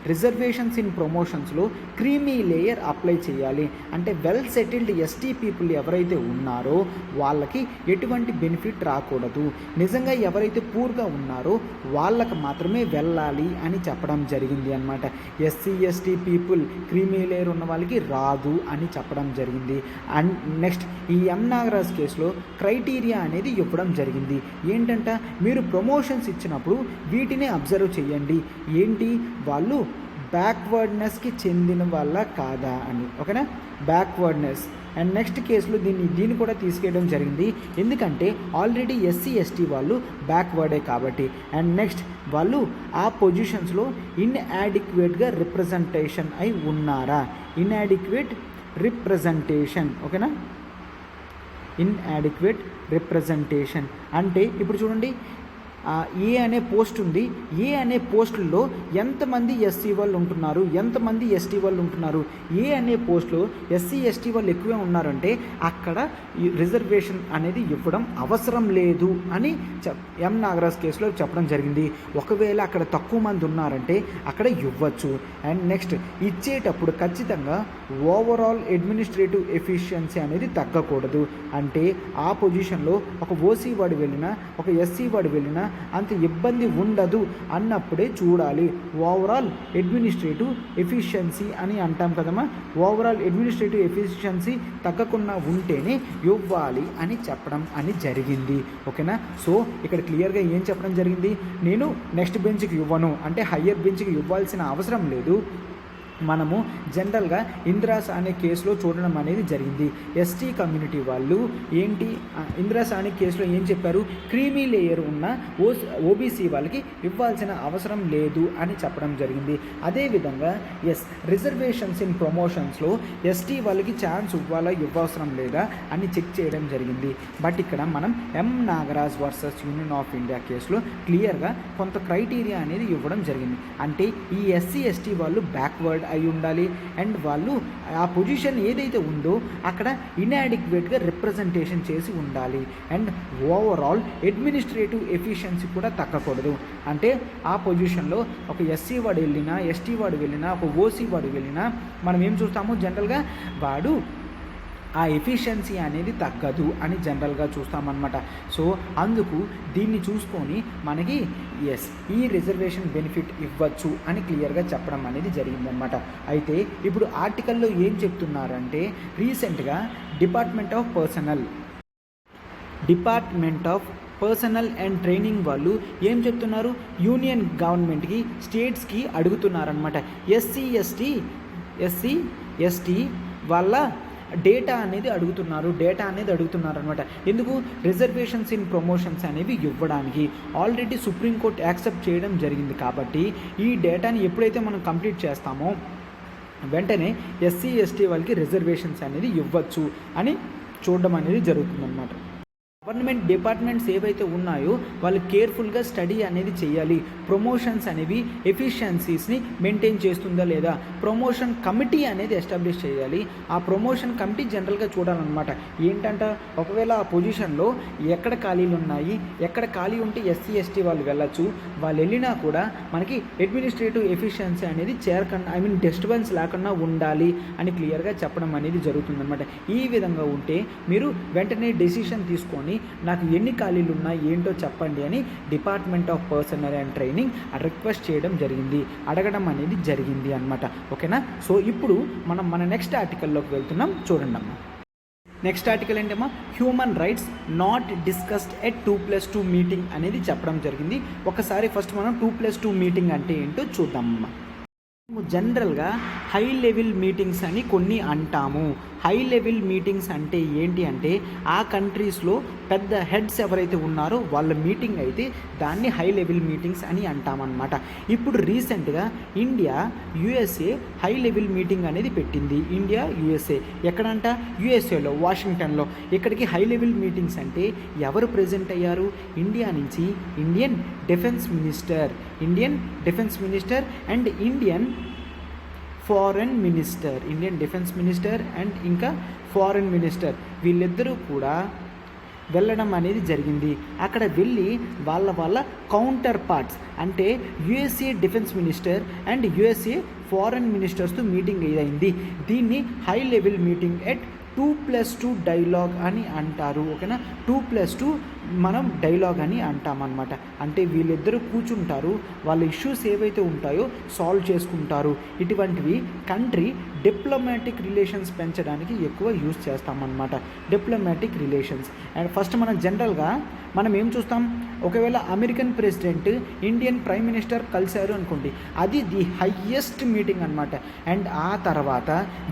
రిజర్వేషన్స్ ఇన్ ప్రమోషన్స్లో క్రీమీ లేయర్ అప్లై చేయాలి. అంటే వెల్ సెటిల్డ్ ఎస్టీ పీపుల్ ఎవరైతే ఉన్నారో వాళ్ళకి ఎటువంటి బెనిఫిట్ రాకూడదు, నిజంగా ఎవరైతే పూర్గా ఉన్నారో వాళ్ళకి మాత్రమే వెళ్ళాలి అని చెప్పడం జరిగింది అనమాట. SC ST people creamy layer ఉన్న వాళ్ళకి రాదు అని చెప్పడం జరిగింది. అండ్ నెక్స్ట్ ఈ నాగరాజ్ కేసులో క్రైటీరియా అనేది ఇవ్వడం జరిగింది. ఏంటంట, మీరు ప్రమోషన్స్ ఇచ్చినప్పుడు వీటిని అబ్జర్వ్ చేయండి. ఏంటి, వాళ్ళు బ్యాక్వర్డ్నెస్కి చెందిన వాళ్ళ కాదా అని. ఓకేనా, బ్యాక్వర్డ్నెస్. అండ్ నెక్స్ట్ కేసులో దీన్ని కూడా తీసుకెళ్ళడం జరిగింది. ఎందుకంటే ఆల్రెడీ ఎస్సీ ఎస్టీ వాళ్ళు బ్యాక్వర్డే కాబట్టి. అండ్ నెక్స్ట్ వాళ్ళు ఆ పొజిషన్స్లో ఇన్యాడిక్వేట్గా రిప్రజెంటేషన్ అయి ఉన్నారా, ఇన్యాడిక్వేట్ రిప్రజెంటేషన్. ఓకేనా, ఇన్యాడిక్వేట్ రిప్రజెంటేషన్ అంటే ఇప్పుడు చూడండి, ఏ అనే పోస్ట్ ఉంది. ఏ అనే పోస్టుల్లో ఎంతమంది ఎస్సీ వాళ్ళు ఉంటున్నారు, ఎంతమంది ఎస్టీ వాళ్ళు ఉంటున్నారు. ఏ అనే పోస్టులో ఎస్సీ ఎస్టీ వాళ్ళు ఎక్కువే ఉన్నారంటే అక్కడ రిజర్వేషన్ అనేది ఇవ్వడం అవసరం లేదు అని నాగరాజ్ కేసులో చెప్పడం జరిగింది. ఒకవేళ అక్కడ తక్కువ మంది ఉన్నారంటే అక్కడ ఇవ్వచ్చు. అండ్ నెక్స్ట్ ఇచ్చేటప్పుడు ఖచ్చితంగా ఓవరాల్ అడ్మినిస్ట్రేటివ్ ఎఫిషియన్సీ అనేది తగ్గకూడదు. అంటే ఆ పొజిషన్లో ఒక ఓసీ వాడు వెళ్ళినా ఒక ఎస్సీ వాడు వెళ్ళినా అంత ఇబ్బంది ఉండదు అన్నప్పుడే చూడాలి. ఓవరాల్ అడ్మినిస్ట్రేటివ్ ఎఫిషియన్సీ అని అంటాం కదమ్మా, ఓవరాల్ అడ్మినిస్ట్రేటివ్ ఎఫిషియన్సీ తగ్గకుండా ఉంటేనే ఇవ్వాలి అని చెప్పడం అని జరిగింది. ఓకేనా, సో ఇక్కడ క్లియర్గా ఏం చెప్పడం జరిగింది, నేను నెక్స్ట్ బెంచ్కి ఇవ్వను అంటే హయ్యర్ బెంచ్కి ఇవ్వాల్సిన అవసరం లేదు. మనము జనరల్గా ఇందిరాస్ అనే కేసులో చూడడం అనేది జరిగింది. ఎస్టీ కమ్యూనిటీ వాళ్ళు ఏంటి, ఇందిరాస్ అనే కేసులో ఏం చెప్పారు, క్రీమీ లేయర్ ఉన్న ఓబీసీ వాళ్ళకి ఇవ్వాల్సిన అవసరం లేదు అని చెప్పడం జరిగింది. అదేవిధంగా రిజర్వేషన్స్ ఇన్ ప్రమోషన్స్లో ఎస్టీ వాళ్ళకి ఛాన్స్ ఇవ్వాలా ఇవ్వవసరం లేదా అని చెక్ చేయడం జరిగింది. బట్ ఇక్కడ మనం Nagaraj versus Union of India కేసులో క్లియర్గా కొంత క్రైటీరియా అనేది ఇవ్వడం జరిగింది. అంటే ఈ ఎస్సీ ఎస్టీ వాళ్ళు బ్యాక్వర్డ్ అయి ఉండాలి. అండ్ వాళ్ళు ఆ పొజిషన్ ఏదైతే ఉందో అక్కడ ఇన్యాడిక్వేట్గా రిప్రజెంటేషన్ చేసి ఉండాలి. అండ్ ఓవరాల్ అడ్మినిస్ట్రేటివ్ ఎఫిషియన్సీ కూడా తగ్గకూడదు. అంటే ఆ పొజిషన్లో ఒక ఎస్సీ వాడు వెళ్ళినా ఎస్టీ వాడు వెళ్ళినా ఒక ఓసీ వాడు వెళ్ళినా మనం ఏం చూస్తాము, జనరల్గా వాడు ఆ ఎఫిషియన్సీ అనేది తగ్గదు అని జనరల్గా చూస్తామన్నమాట. సో అందుకు దీన్ని చూసుకొని మనకి ఈ రిజర్వేషన్ బెనిఫిట్ ఇవ్వచ్చు అని క్లియర్గా చెప్పడం అనేది జరిగిందనమాట. అయితే ఇప్పుడు ఆర్టికల్లో ఏం చెప్తున్నారంటే రీసెంట్గా department of personal and training వాళ్ళు ఏం చెప్తున్నారు, యూనియన్ గవర్నమెంట్కి స్టేట్స్కి అడుగుతున్నారనమాట. ఎస్సీ ఎస్టీ వాళ్ళ డేటా అనేది అడుగుతున్నారు అనమాట. ఎందుకు, రిజర్వేషన్స్ ఇన్ ప్రమోషన్స్ అనేవి ఇవ్వడానికి ఆల్రెడీ సుప్రీంకోర్టు యాక్సెప్ట్ చేయడం జరిగింది. కాబట్టి ఈ డేటాని ఎప్పుడైతే మనం కంప్లీట్ చేస్తామో వెంటనే ఎస్సీ ఎస్టీ వాళ్ళకి రిజర్వేషన్స్ అనేది ఇవ్వచ్చు అని చూడడం అనేది జరుగుతుందన్నమాట. గవర్నమెంట్ డిపార్ట్మెంట్స్ ఏవైతే ఉన్నాయో వాళ్ళు కేర్ఫుల్గా స్టడీ అనేది చేయాలి. ప్రమోషన్స్ అనేవి ఎఫిషియన్సీస్ని మెయింటైన్ చేస్తుందా లేదా, ప్రమోషన్ కమిటీ అనేది ఎస్టాబ్లిష్ చేయాలి. ఆ ప్రమోషన్ కమిటీ జనరల్గా చూడాలన్నమాట. ఏంటంట, ఒకవేళ ఆ పొజిషన్లో ఎక్కడ ఖాళీలు ఉన్నాయి, ఎక్కడ ఖాళీ ఉంటే ఎస్సీ ఎస్టీ వాళ్ళు వెళ్ళచ్చు, వాళ్ళు వెళ్ళినా కూడా మనకి అడ్మినిస్ట్రేటివ్ ఎఫిషియన్సీ అనేది డిస్టర్బెన్స్ లేకుండా ఉండాలి అని క్లియర్గా చెప్పడం అనేది జరుగుతుందన్నమాట. ఈ విధంగా ఉంటే మీరు వెంటనే డెసిషన్ తీసుకొని నాకు ఎన్ని ఖాళీలు ఉన్నాయి ఏంటో చెప్పండి అని department of personal and training request చేయడం జరిగింది, అడగడం అనేది జరిగింది అనమాట. ఓకేనా, సో ఇప్పుడు మనం మన నెక్స్ట్ ఆర్టికల్లోకి వెళ్తున్నాం. చూడండి అమ్మా, నెక్స్ట్ ఆర్టికల్ ఏంటమ్మా, human rights not discussed at 2+2 meeting అనేది చెప్పడం జరిగింది. ఒకసారి ఫస్ట్ మనం 2+2 మీటింగ్ అంటే ఏంటో చూద్దామమ్మా. జనరల్గా హై లెవెల్ మీటింగ్స్ అని కొన్ని అంటాము. హై లెవెల్ మీటింగ్స్ అంటే ఏంటి అంటే ఆ కంట్రీస్లో పెద్ద హెడ్స్ ఎవరైతే ఉన్నారో వాళ్ళ మీటింగ్ అయితే దాన్ని హై లెవెల్ మీటింగ్స్ అని అంటామన్నమాట. ఇప్పుడు రీసెంట్గా India USA high level meeting అనేది పెట్టింది. ఇండియా యుఎస్ఏ ఎక్కడంట, యుఎస్ఏలో వాషింగ్టన్లో. ఇక్కడికి హై లెవెల్ మీటింగ్స్ అంటే ఎవరు ప్రెజెంట్ అయ్యారు, ఇండియా నుంచి Indian defence minister and Indian defence minister and ఇంకా ఫారెన్ మినిస్టర్ వీళ్ళిద్దరూ కూడా వెళ్ళడం అనేది జరిగింది. అక్కడ వెళ్ళి వాళ్ళ కౌంటర్ పార్ట్స్ అంటే USA defence minister and USA foreign మినిస్టర్స్తో మీటింగ్ అయింది. దీన్ని high level meeting at 2+2 dialogue అని అంటారు. ఓకేనా, 2+2 మనం డైలాగ్ అని అంటామన్నమాట. అంటే వీళ్ళిద్దరూ కూర్చుంటారు, వాళ్ళ ఇష్యూస్ ఏవైతే ఉంటాయో సాల్వ్ చేసుకుంటారు. ఇటువంటివి కంట్రీ డిప్లొమాటిక్ రిలేషన్స్ పెంచడానికి ఎక్కువ యూజ్ చేస్తామన్నమాట. డిప్లొమాటిక్ రిలేషన్స్ అండ్ ఫస్ట్ మనం జనరల్గా మనం ఏం చూస్తాం, ఒకవేళ American president Indian prime minister కలిశారు అనుకోండి, అది ది హయ్యెస్ట్ మీటింగ్ అనమాట. అండ్ ఆ తర్వాత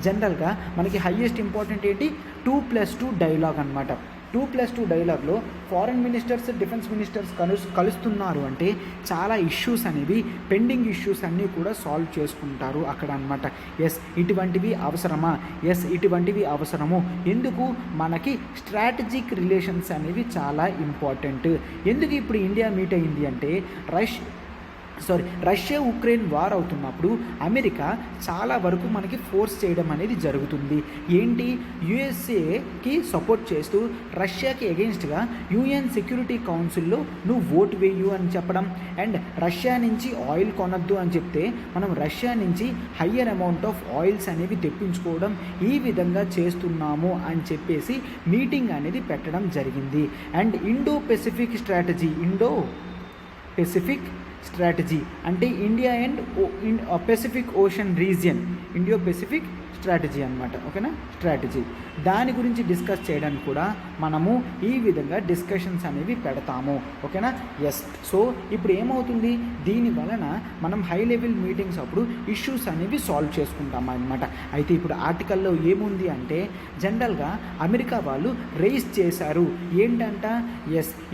జనరల్గా మనకి హయ్యెస్ట్ ఇంపార్టెంట్ ఏంటి, 2+2 డైలాగ్ అనమాట. 2+2 డైలాగ్లో ఫారెన్ మినిస్టర్స్ డిఫెన్స్ మినిస్టర్స్ కలుస్తున్నారు అంటే చాలా ఇష్యూస్ అనేవి పెండింగ్ ఇష్యూస్ అన్నీ కూడా సాల్వ్ చేసుకుంటారు అక్కడ అనమాట. ఇటువంటివి అవసరమా? ఇటువంటివి అవసరము. ఎందుకు? మనకి స్ట్రాటజిక్ రిలేషన్స్ అనేవి చాలా ఇంపార్టెంట్. ఎందుకు ఇప్పుడు ఇండియా మీట్ అయింది అంటే రష్యా ఉక్రెయిన్ వార్ అవుతున్నప్పుడు అమెరికా చాలా వరకు మనకి ఫోర్స్ చేయడం అనేది జరుగుతుంది. ఏంటి, యుఎస్ఏకి సపోర్ట్ చేస్తూ రష్యాకి ఎగెన్స్ట్గా యుఎన్ సెక్యూరిటీ కౌన్సిల్లో నువ్వు ఓటు వేయు అని చెప్పడం, అండ్ రష్యా నుంచి ఆయిల్ కొనద్దు అని చెప్తే మనం రష్యా నుంచి హయ్యర్ అమౌంట్ ఆఫ్ ఆయిల్స్ అనేవి తెప్పించుకోవడం, ఈ విధంగా చేస్తున్నాము అని చెప్పేసి మీటింగ్ అనేది పెట్టడం జరిగింది. అండ్ ఇండో పెసిఫిక్ స్ట్రాటజీ అంటే India and Pacific Ocean region, Indo Pacific strategy అనమాట. ఓకేనా, స్ట్రాటజీ దాని గురించి డిస్కస్ చేయడానికి కూడా మనము ఈ విధంగా డిస్కషన్స్ అనేవి పెడతాము. ఓకేనా, సో ఇప్పుడు ఏమవుతుంది, దీని వలన మనం హై లెవెల్ మీటింగ్స్ అప్పుడు ఇష్యూస్ అనేవి సాల్వ్ చేసుకుంటాం అనమాట. అయితే ఇప్పుడు ఆర్టికల్లో ఏముంది అంటే జనరల్గా అమెరికా వాళ్ళు రైజ్ చేశారు ఏంటంట,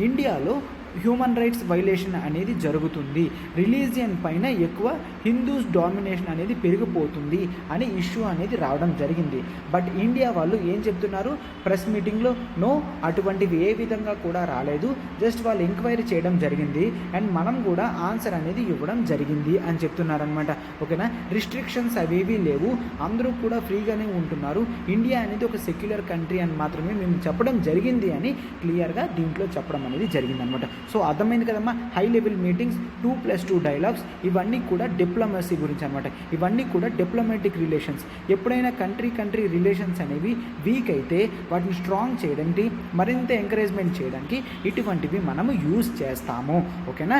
ఇండియాలో హ్యూమన్ రైట్స్ వైలేషన్ అనేది జరుగుతుంది, రిలీజియన్ పైన ఎక్కువ హిందూస్ డామినేషన్ అనేది పెరిగిపోతుంది అని ఇష్యూ అనేది రావడం జరిగింది. బట్ ఇండియా వాళ్ళు ఏం చెప్తున్నారు ప్రెస్ మీటింగ్లో, నో, అటువంటివి ఏ విధంగా కూడా రాలేదు, జస్ట్ వాళ్ళు ఎంక్వైరీ చేయడం జరిగింది అండ్ మనం కూడా ఆన్సర్ అనేది ఇవ్వడం జరిగింది అని చెప్తున్నారనమాట. ఓకేనా, రిస్ట్రిక్షన్స్ అవేవి లేవు, అందరూ కూడా ఫ్రీగానే ఉంటున్నారు, ఇండియా అనేది ఒక సెక్యులర్ కంట్రీ అని మాత్రమే మేము చెప్పడం జరిగింది అని క్లియర్గా దీంట్లో చెప్పడం అనేది జరిగిందనమాట. సో అర్థమైంది కదమ్మా, హై లెవెల్ మీటింగ్స్, 2+2 డైలాగ్స్, ఇవన్నీ కూడా డిప్లొమసీ గురించి అనమాట. ఇవన్నీ కూడా డిప్లొమాటిక్ రిలేషన్స్. ఎప్పుడైనా కంట్రీ రిలేషన్స్ అనేవి వీక్ అయితే వాటిని స్ట్రాంగ్ చేయడానికి, మరింత ఎంకరేజ్మెంట్ చేయడానికి ఇటువంటివి మనము యూజ్ చేస్తాము. ఓకేనా,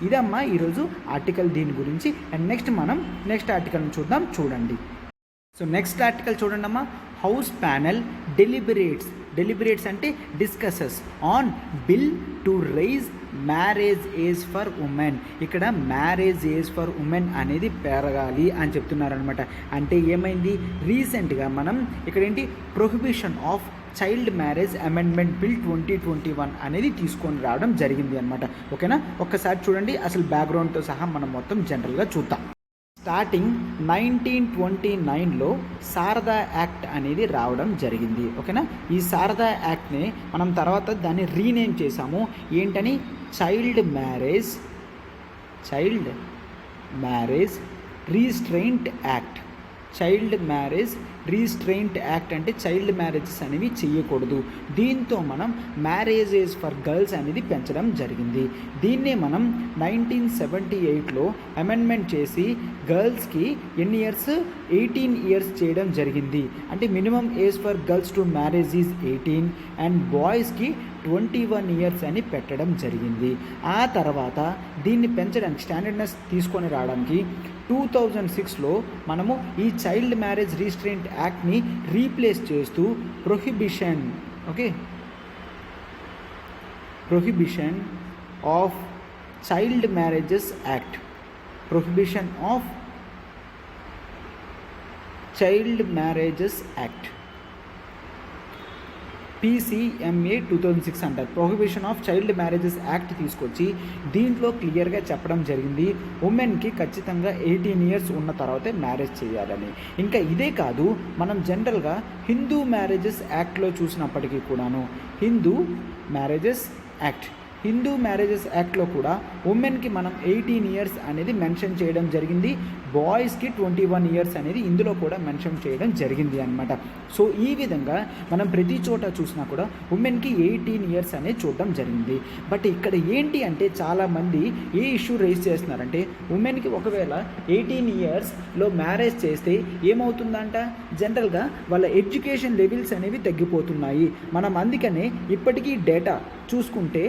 ఇదమ్మా ఈరోజు ఆర్టికల్ దీని గురించి. అండ్ నెక్స్ట్ ఆర్టికల్ని చూడండి. సో నెక్స్ట్ ఆర్టికల్ చూడండి అమ్మా, హౌస్ ప్యానెల్ డెలిబరేట్స్ అంటే discusses on bill to raise marriage age for women. ఇక్కడ మ్యారేజ్ ఏజ్ ఫర్ ఉమెన్ అనేది పెరగాలి అని చెప్తున్నారనమాట. అంటే ఏమైంది, రీసెంట్గా మనం ఇక్కడ ఏంటి, prohibition of child marriage amendment bill 2021 అనేది తీసుకొని రావడం జరిగింది అనమాట. ఓకేనా, ఒక్కసారి చూడండి, అసలు బ్యాక్గ్రౌండ్తో సహా మనం మొత్తం జనరల్గా చూద్దాం. స్టార్టింగ్ 1929లో శారదా యాక్ట్ అనేది రావడం జరిగింది. ఓకేనా, ఈ శారదా యాక్ట్ని మనం తర్వాత దాన్ని రీనేమ్ చేసాము. ఏంటని, చైల్డ్ మ్యారేజ్ రీస్ట్రెయింట్ యాక్ట్. అంటే చైల్డ్ మ్యారేజెస్ అనేవి చేయకూడదు. దీంతో మనం మ్యారేజ్ ఏజ్ ఫర్ గర్ల్స్ అనేది పెంచడం జరిగింది. దీన్నే మనం 1978లో అమెండ్మెంట్ చేసి గర్ల్స్కి ఎన్ని ఇయర్స్, 18 ఇయర్స్ చేయడం జరిగింది. అంటే minimum age for girls to marriage is 18 and బాయ్స్కి 21 ఇయర్స్ అని పెట్టడం జరిగింది. ఆ తర్వాత దీన్ని పెంచడానికి, స్టాండర్డ్నెస్ తీసుకొని రావడానికి 2006లో మనము ఈ చైల్డ్ మ్యారేజ్ రీస్ట్రెయింట్ యాక్ట్ని రీప్లేస్ చేస్తూ prohibition of child marriages act, PCMA 2006 అంటారు. Prohibition of child marriages act తీసుకొచ్చి దీంట్లో క్లియర్గా చెప్పడం జరిగింది, ఉమెన్కి ఖచ్చితంగా 18 ఇయర్స్ ఉన్న తర్వాతే మ్యారేజ్ చేయాలని. ఇంకా ఇదే కాదు, మనం జనరల్గా హిందూ మ్యారేజెస్ యాక్ట్లో చూసినప్పటికీ కూడాను హిందూ మ్యారేజెస్ యాక్ట్లో కూడా ఉమెన్కి మనం 18 ఇయర్స్ అనేది మెన్షన్ చేయడం జరిగింది, బాయ్స్కి 21 ఇయర్స్ అనేది ఇందులో కూడా మెన్షన్ చేయడం జరిగింది అనమాట. సో ఈ విధంగా మనం ప్రతి చోట చూసినా కూడా ఉమెన్కి 18 ఇయర్స్ అనేది చూడడం జరిగింది. బట్ ఇక్కడ ఏంటి అంటే చాలామంది ఏ ఇష్యూ రైజ్ చేస్తున్నారంటే ఉమెన్కి ఒకవేళ 18 ఇయర్స్లో మ్యారేజ్ చేస్తే ఏమవుతుందంట, జనరల్గా వాళ్ళ ఎడ్యుకేషన్ లెవెల్స్ అనేవి తగ్గిపోతున్నాయి. మనం అందుకనే ఇప్పటికీ డేటా చూసుకుంటే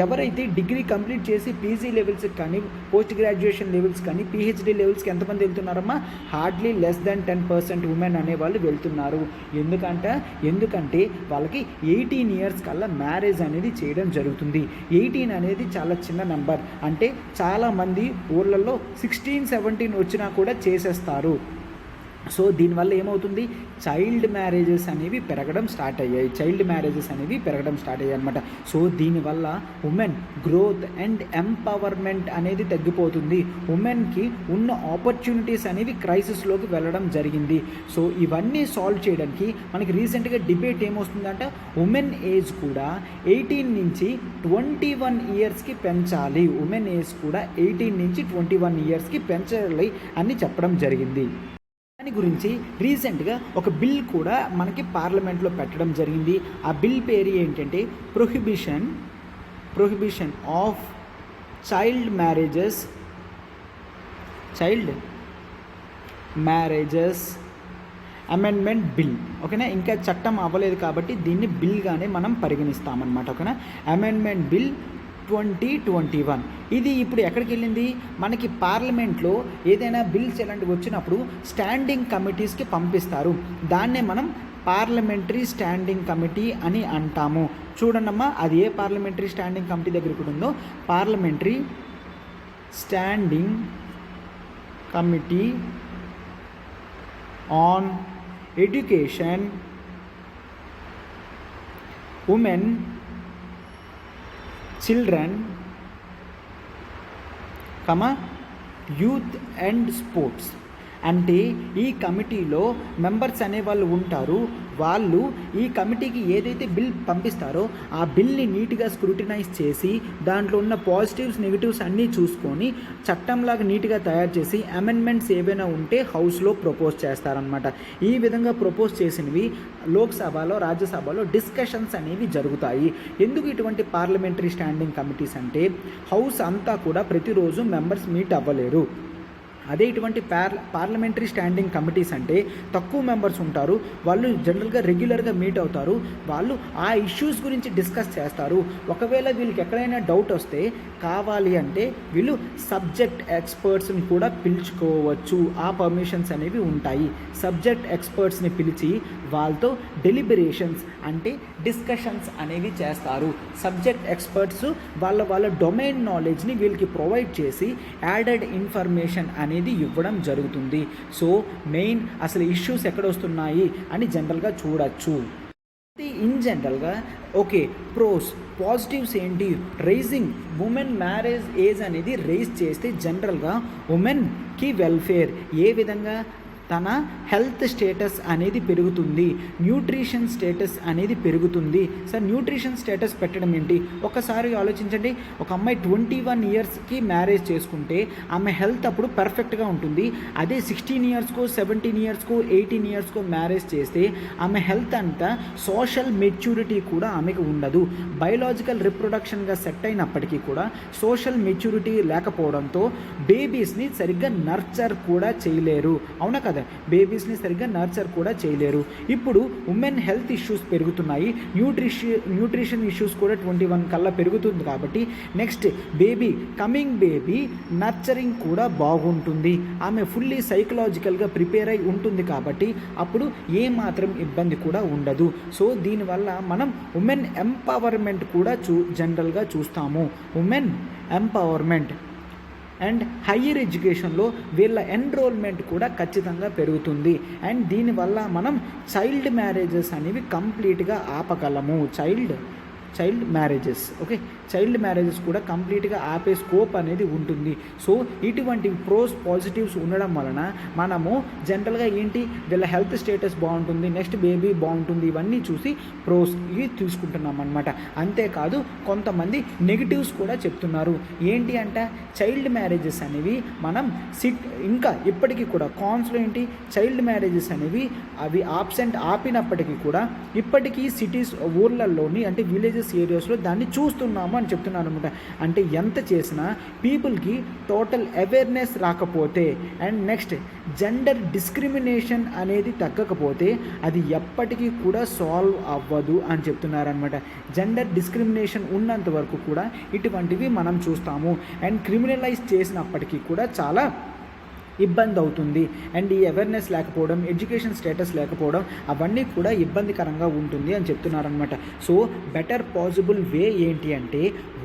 ఎవరైతే డిగ్రీ కంప్లీట్ చేసి పీజీ లెవెల్స్కి కానీ పోస్ట్ గ్రాడ్యుయేషన్ లెవెల్స్ కానీ పిహెచ్డి లెవెల్స్కి ఎంతమంది వెళ్తున్నారమ్మా, హార్డ్లీ లెస్ దెన్ 10% ఉమెన్ అనేవాళ్ళు వెళ్తున్నారు. ఎందుకంటే వాళ్ళకి 18 ఇయర్స్ కల్లా మ్యారేజ్ అనేది చేయడం జరుగుతుంది. 18 అనేది చాలా చిన్న నెంబర్, అంటే చాలామంది ఊళ్ళల్లో 16-17 వచ్చినా కూడా చేసేస్తారు. సో దీనివల్ల ఏమవుతుంది, చైల్డ్ మ్యారేజెస్ అనేవి పెరగడం స్టార్ట్ అయ్యాయి అనమాట. సో దీనివల్ల ఉమెన్ గ్రోత్ అండ్ ఎంపవర్మెంట్ అనేది తగ్గిపోతుంది. ఉమెన్కి ఉన్న ఆపర్చునిటీస్ అనేవి క్రైసిస్లోకి వెళ్ళడం జరిగింది. సో ఇవన్నీ సాల్వ్ చేయడానికి మనకి రీసెంట్గా డిబేట్ ఏమొస్తుందంటే ఉమెన్ ఏజ్ కూడా 18 నుంచి 21 ఇయర్స్కి పెంచాలి. ఉమెన్ ఏజ్ కూడా 18 నుంచి 21 ఇయర్స్కి పెంచాలి అని చెప్పడం జరిగింది. దాని గురించి రీసెంట్గా ఒక బిల్ కూడా మనకి పార్లమెంట్లో పెట్టడం జరిగింది. ఆ బిల్ పేరు ఏంటంటే prohibition of child marriages amendment bill. ఓకేనా, ఇంకా చట్టం అవ్వలేదు కాబట్టి దీన్ని బిల్గానే మనం పరిగణిస్తామన్నమాట. ఓకేనా, అమెండ్మెంట్ బిల్ 2021. ఇది ఇప్పుడు ఎక్కడికి వెళ్ళింది, మనకి పార్లమెంట్లో ఏదైనా బిల్స్ ఇలాంటివి వచ్చినప్పుడు స్టాండింగ్ కమిటీస్కి పంపిస్తారు. దాన్నే మనం పార్లమెంటరీ స్టాండింగ్ కమిటీ అని అంటాము. చూడండమ్మా, అది ఏ పార్లమెంటరీ స్టాండింగ్ కమిటీ దగ్గర కూడా ఉందో, parliamentary standing committee on education, women, children, youth and sports. అంటే ఈ కమిటీలో మెంబర్స్ అనేవాళ్ళు ఉంటారు. వాళ్ళు ఈ కమిటీకి ఏదైతే బిల్ పంపిస్తారో ఆ బిల్ని నీట్గా స్క్రూటినైజ్ చేసి దాంట్లో ఉన్న పాజిటివ్స్ నెగిటివ్స్ అన్నీ చూసుకొని చట్టంలాగా నీట్గా తయారు చేసి అమెండ్మెంట్స్ ఏవైనా ఉంటే హౌస్లో ప్రపోజ్ చేస్తారనమాట. ఈ విధంగా ప్రపోజ్ చేసినవి లోక్సభలో, రాజ్యసభలో డిస్కషన్స్ అనేవి జరుగుతాయి. ఎందుకు ఇటువంటి పార్లమెంటరీ స్టాండింగ్ కమిటీస్ అంటే హౌస్ అంతా కూడా ప్రతిరోజు మెంబర్స్ మీట్ అవ్వలేరు. అదే ఇటువంటి పార్లమెంటరీ స్టాండింగ్ కమిటీస్ అంటే తక్కువ మెంబర్స్ ఉంటారు, వాళ్ళు జనరల్గా రెగ్యులర్గా మీట్ అవుతారు, వాళ్ళు ఆ ఇష్యూస్ గురించి డిస్కస్ చేస్తారు. ఒకవేళ వీళ్ళకి ఎక్కడైనా డౌట్ వస్తే కావాలి అంటే వీళ్ళు సబ్జెక్ట్ ఎక్స్పర్ట్స్ని కూడా పిలుచుకోవచ్చు. ఆ పర్మిషన్స్ అనేవి ఉంటాయి. సబ్జెక్ట్ ఎక్స్పర్ట్స్ని పిలిచి వాళ్ళతో డెలిబరేషన్స్ అంటే డిస్కషన్స్ అనేవి చేస్తారు. సబ్జెక్ట్ ఎక్స్పర్ట్స్ వాళ్ళ డొమైన్ నాలెడ్జ్ని వీళ్ళకి ప్రొవైడ్ చేసి యాడెడ్ ఇన్ఫర్మేషన్ అనేది ఇవ్వడం జరుగుతుంది. సో మెయిన్ అసలు ఇష్యూస్ ఎక్కడ వస్తున్నాయి అని జనరల్గా చూడొచ్చు. ఇన్ జనరల్గా ఓకే, పాజిటివ్స్ ఏంటి, రైజింగ్ ఉమెన్ మ్యారేజ్ ఏజ్ అనేది రైజ్ చేస్తే జనరల్గా ఉమెన్కి వెల్ఫేర్ ఏ విధంగా, తన హెల్త్ స్టేటస్ అనేది పెరుగుతుంది, న్యూట్రిషన్ స్టేటస్ అనేది పెరుగుతుంది. సార్ న్యూట్రిషన్ స్టేటస్ పెట్టడం ఏంటి, ఒకసారి ఆలోచించండి. ఒక అమ్మాయి 21 ఇయర్స్కి మ్యారేజ్ చేసుకుంటే ఆమె హెల్త్ అప్పుడు పర్ఫెక్ట్గా ఉంటుంది. అదే 16 ఇయర్స్కో 17 ఇయర్స్కో 18 ఇయర్స్కో మ్యారేజ్ చేస్తే ఆమె హెల్త్ అంతా సోషల్ మెచ్యూరిటీ కూడా ఆమెకు ఉండదు. బయోలాజికల్ రిప్రొడక్షన్గా సెట్ అయినప్పటికీ కూడా సోషల్ మెచ్యూరిటీ లేకపోవడంతో బేబీస్ని సరిగ్గా నర్చర్ కూడా చేయలేరు. అవునా కదా, బేబీస్ని సరిగ్గా నర్చర్ కూడా చేయలేరు. ఇప్పుడు ఉమెన్ హెల్త్ ఇష్యూస్ పెరుగుతున్నాయి, న్యూట్రిషన్ ఇష్యూస్ కూడా 21 కల్లా పెరుగుతుంది. కాబట్టి నెక్స్ట్ కమింగ్ బేబీ నర్చరింగ్ కూడా బాగుంటుంది. ఆమె ఫుల్లీ సైకలాజికల్గా ప్రిపేర్ అయి ఉంటుంది కాబట్టి అప్పుడు ఏమాత్రం ఇబ్బంది కూడా ఉండదు. సో దీనివల్ల మనం ఉమెన్ ఎంపవర్మెంట్ కూడా జనరల్గా చూస్తాము. ఉమెన్ ఎంపవర్మెంట్ అండ్ హయ్యర్ ఎడ్యుకేషన్లో వీళ్ళ ఎన్రోల్మెంట్ కూడా ఖచ్చితంగా పెరుగుతుంది. అండ్ దీనివల్ల మనం చైల్డ్ మ్యారేజెస్ అనేవి కంప్లీట్గా ఆపగలము. Child child marriages. Okay, child marriages కూడా కంప్లీట్గా ఆపే స్కోప్ అనేది ఉంటుంది. సో ఇటువంటి ప్రోస్ పాజిటివ్స్ ఉండడం వలన మనము జనరల్గా ఏంటి, వీళ్ళ హెల్త్ స్టేటస్ బాగుంటుంది, నెక్స్ట్ బేబీ బాగుంటుంది, ఇవన్నీ చూసి ప్రోస్ ఇవి తీసుకుంటున్నాం అనమాట. అంతేకాదు కొంతమంది నెగిటివ్స్ కూడా చెప్తున్నారు. ఏంటి అంటే చైల్డ్ మ్యారేజెస్ అనేవి మనం ఇంకా ఇప్పటికీ కూడా కాన్స్లో ఏంటి, చైల్డ్ మ్యారేజెస్ అనేవి అవి ఆపినప్పటికీ కూడా ఇప్పటికీ సిటీస్ ఊర్లలోని అంటే విలేజెస్ ఏరియాస్లో దాన్ని చూస్తున్నాము అని చెప్తున్నాను అనమాట. అంటే ఎంత చేసినా పీపుల్కి టోటల్ అవేర్నెస్ రాకపోతే అండ్ నెక్స్ట్ జెండర్ డిస్క్రిమినేషన్ అనేది తగ్గకపోతే అది ఎప్పటికీ కూడా సాల్వ్ అవ్వదు అని చెప్తున్నారనమాట. జెండర్ డిస్క్రిమినేషన్ ఉన్నంత వరకు కూడా ఇటువంటివి మనం చూస్తాము. అండ్ క్రిమినలైజ్ చేసినప్పటికీ కూడా చాలా ఇబ్బంది అవుతుంది. అండ్ ఈ అవేర్నెస్ లేకపోవడం, ఎడ్యుకేషన్ స్టేటస్ లేకపోవడం అవన్నీ కూడా ఇబ్బందికరంగా ఉంటుంది అని చెప్తున్నారనమాట. సో బెటర్ పాసిబుల్ వే ఏంటి అంటే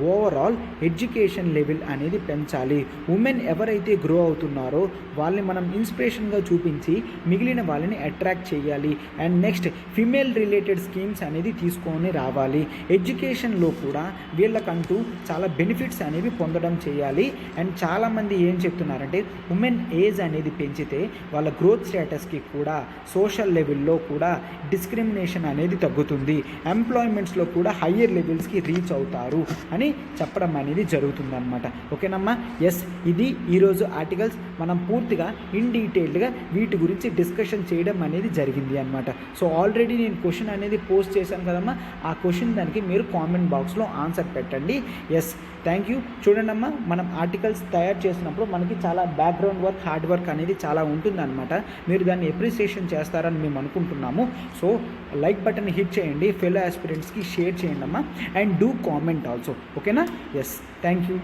ఓవరాల్ ఎడ్యుకేషన్ లెవెల్ అనేది పెంచాలి. ఉమెన్ ఎవరైతే గ్రో అవుతున్నారో వాళ్ళని మనం ఇన్స్పిరేషన్గా చూపించి మిగిలిన వాళ్ళని అట్రాక్ట్ చేయాలి. And next female related schemes అనేది తీసుకొని రావాలి. ఎడ్యుకేషన్లో కూడా వీళ్ళకంటూ చాలా బెనిఫిట్స్ అనేవి పొందడం చేయాలి. అండ్ చాలామంది ఏం చెప్తున్నారంటే ఉమెన్ ఏజ్ అనేది పెంచితే వాళ్ళ గ్రోత్ స్టేటస్కి కూడా సోషల్ లెవెల్లో కూడా డిస్క్రిమినేషన్ అనేది తగ్గుతుంది, ఎంప్లాయ్మెంట్స్లో కూడా హయ్యర్ లెవెల్స్కి రీచ్ అవుతారు అని చెప్పడం అనేది జరుగుతుందన్నమాట. ఓకేనమ్మా, ఎస్, ఇది ఈరోజు ఆర్టికల్స్. మనం పూర్తిగా ఇన్ డీటెయిల్డ్గా వీటి గురించి డిస్కషన్ చేయడం అనేది జరిగింది అనమాట. సో ఆల్రెడీ నేను క్వశ్చన్ అనేది పోస్ట్ చేశాను కదమ్మా, ఆ క్వశ్చన్ దానికి మీరు కామెంట్ బాక్స్లో ఆన్సర్ పెట్టండి. Yes, thank you. చూడండమ్మా, మనం ఆర్టికల్స్ తయారు చేసినప్పుడు మనకి చాలా బ్యాక్గ్రౌండ్ వర్క్, హార్డ్ వర్క్ అనేది చాలా ఉంటుందన్నమాట. మీరు దాన్ని అప్రిసియేషన్ చేస్తారని మేము అనుకుంటున్నాము. సో లైక్ బటన్ హిట్ చేయండి, ఫెలో ఆస్పిరెంట్స్కి షేర్ చేయండి అమ్మా, అండ్ డూ కామెంట్ ఆల్సో. ఓకేనా? Yes, thank you.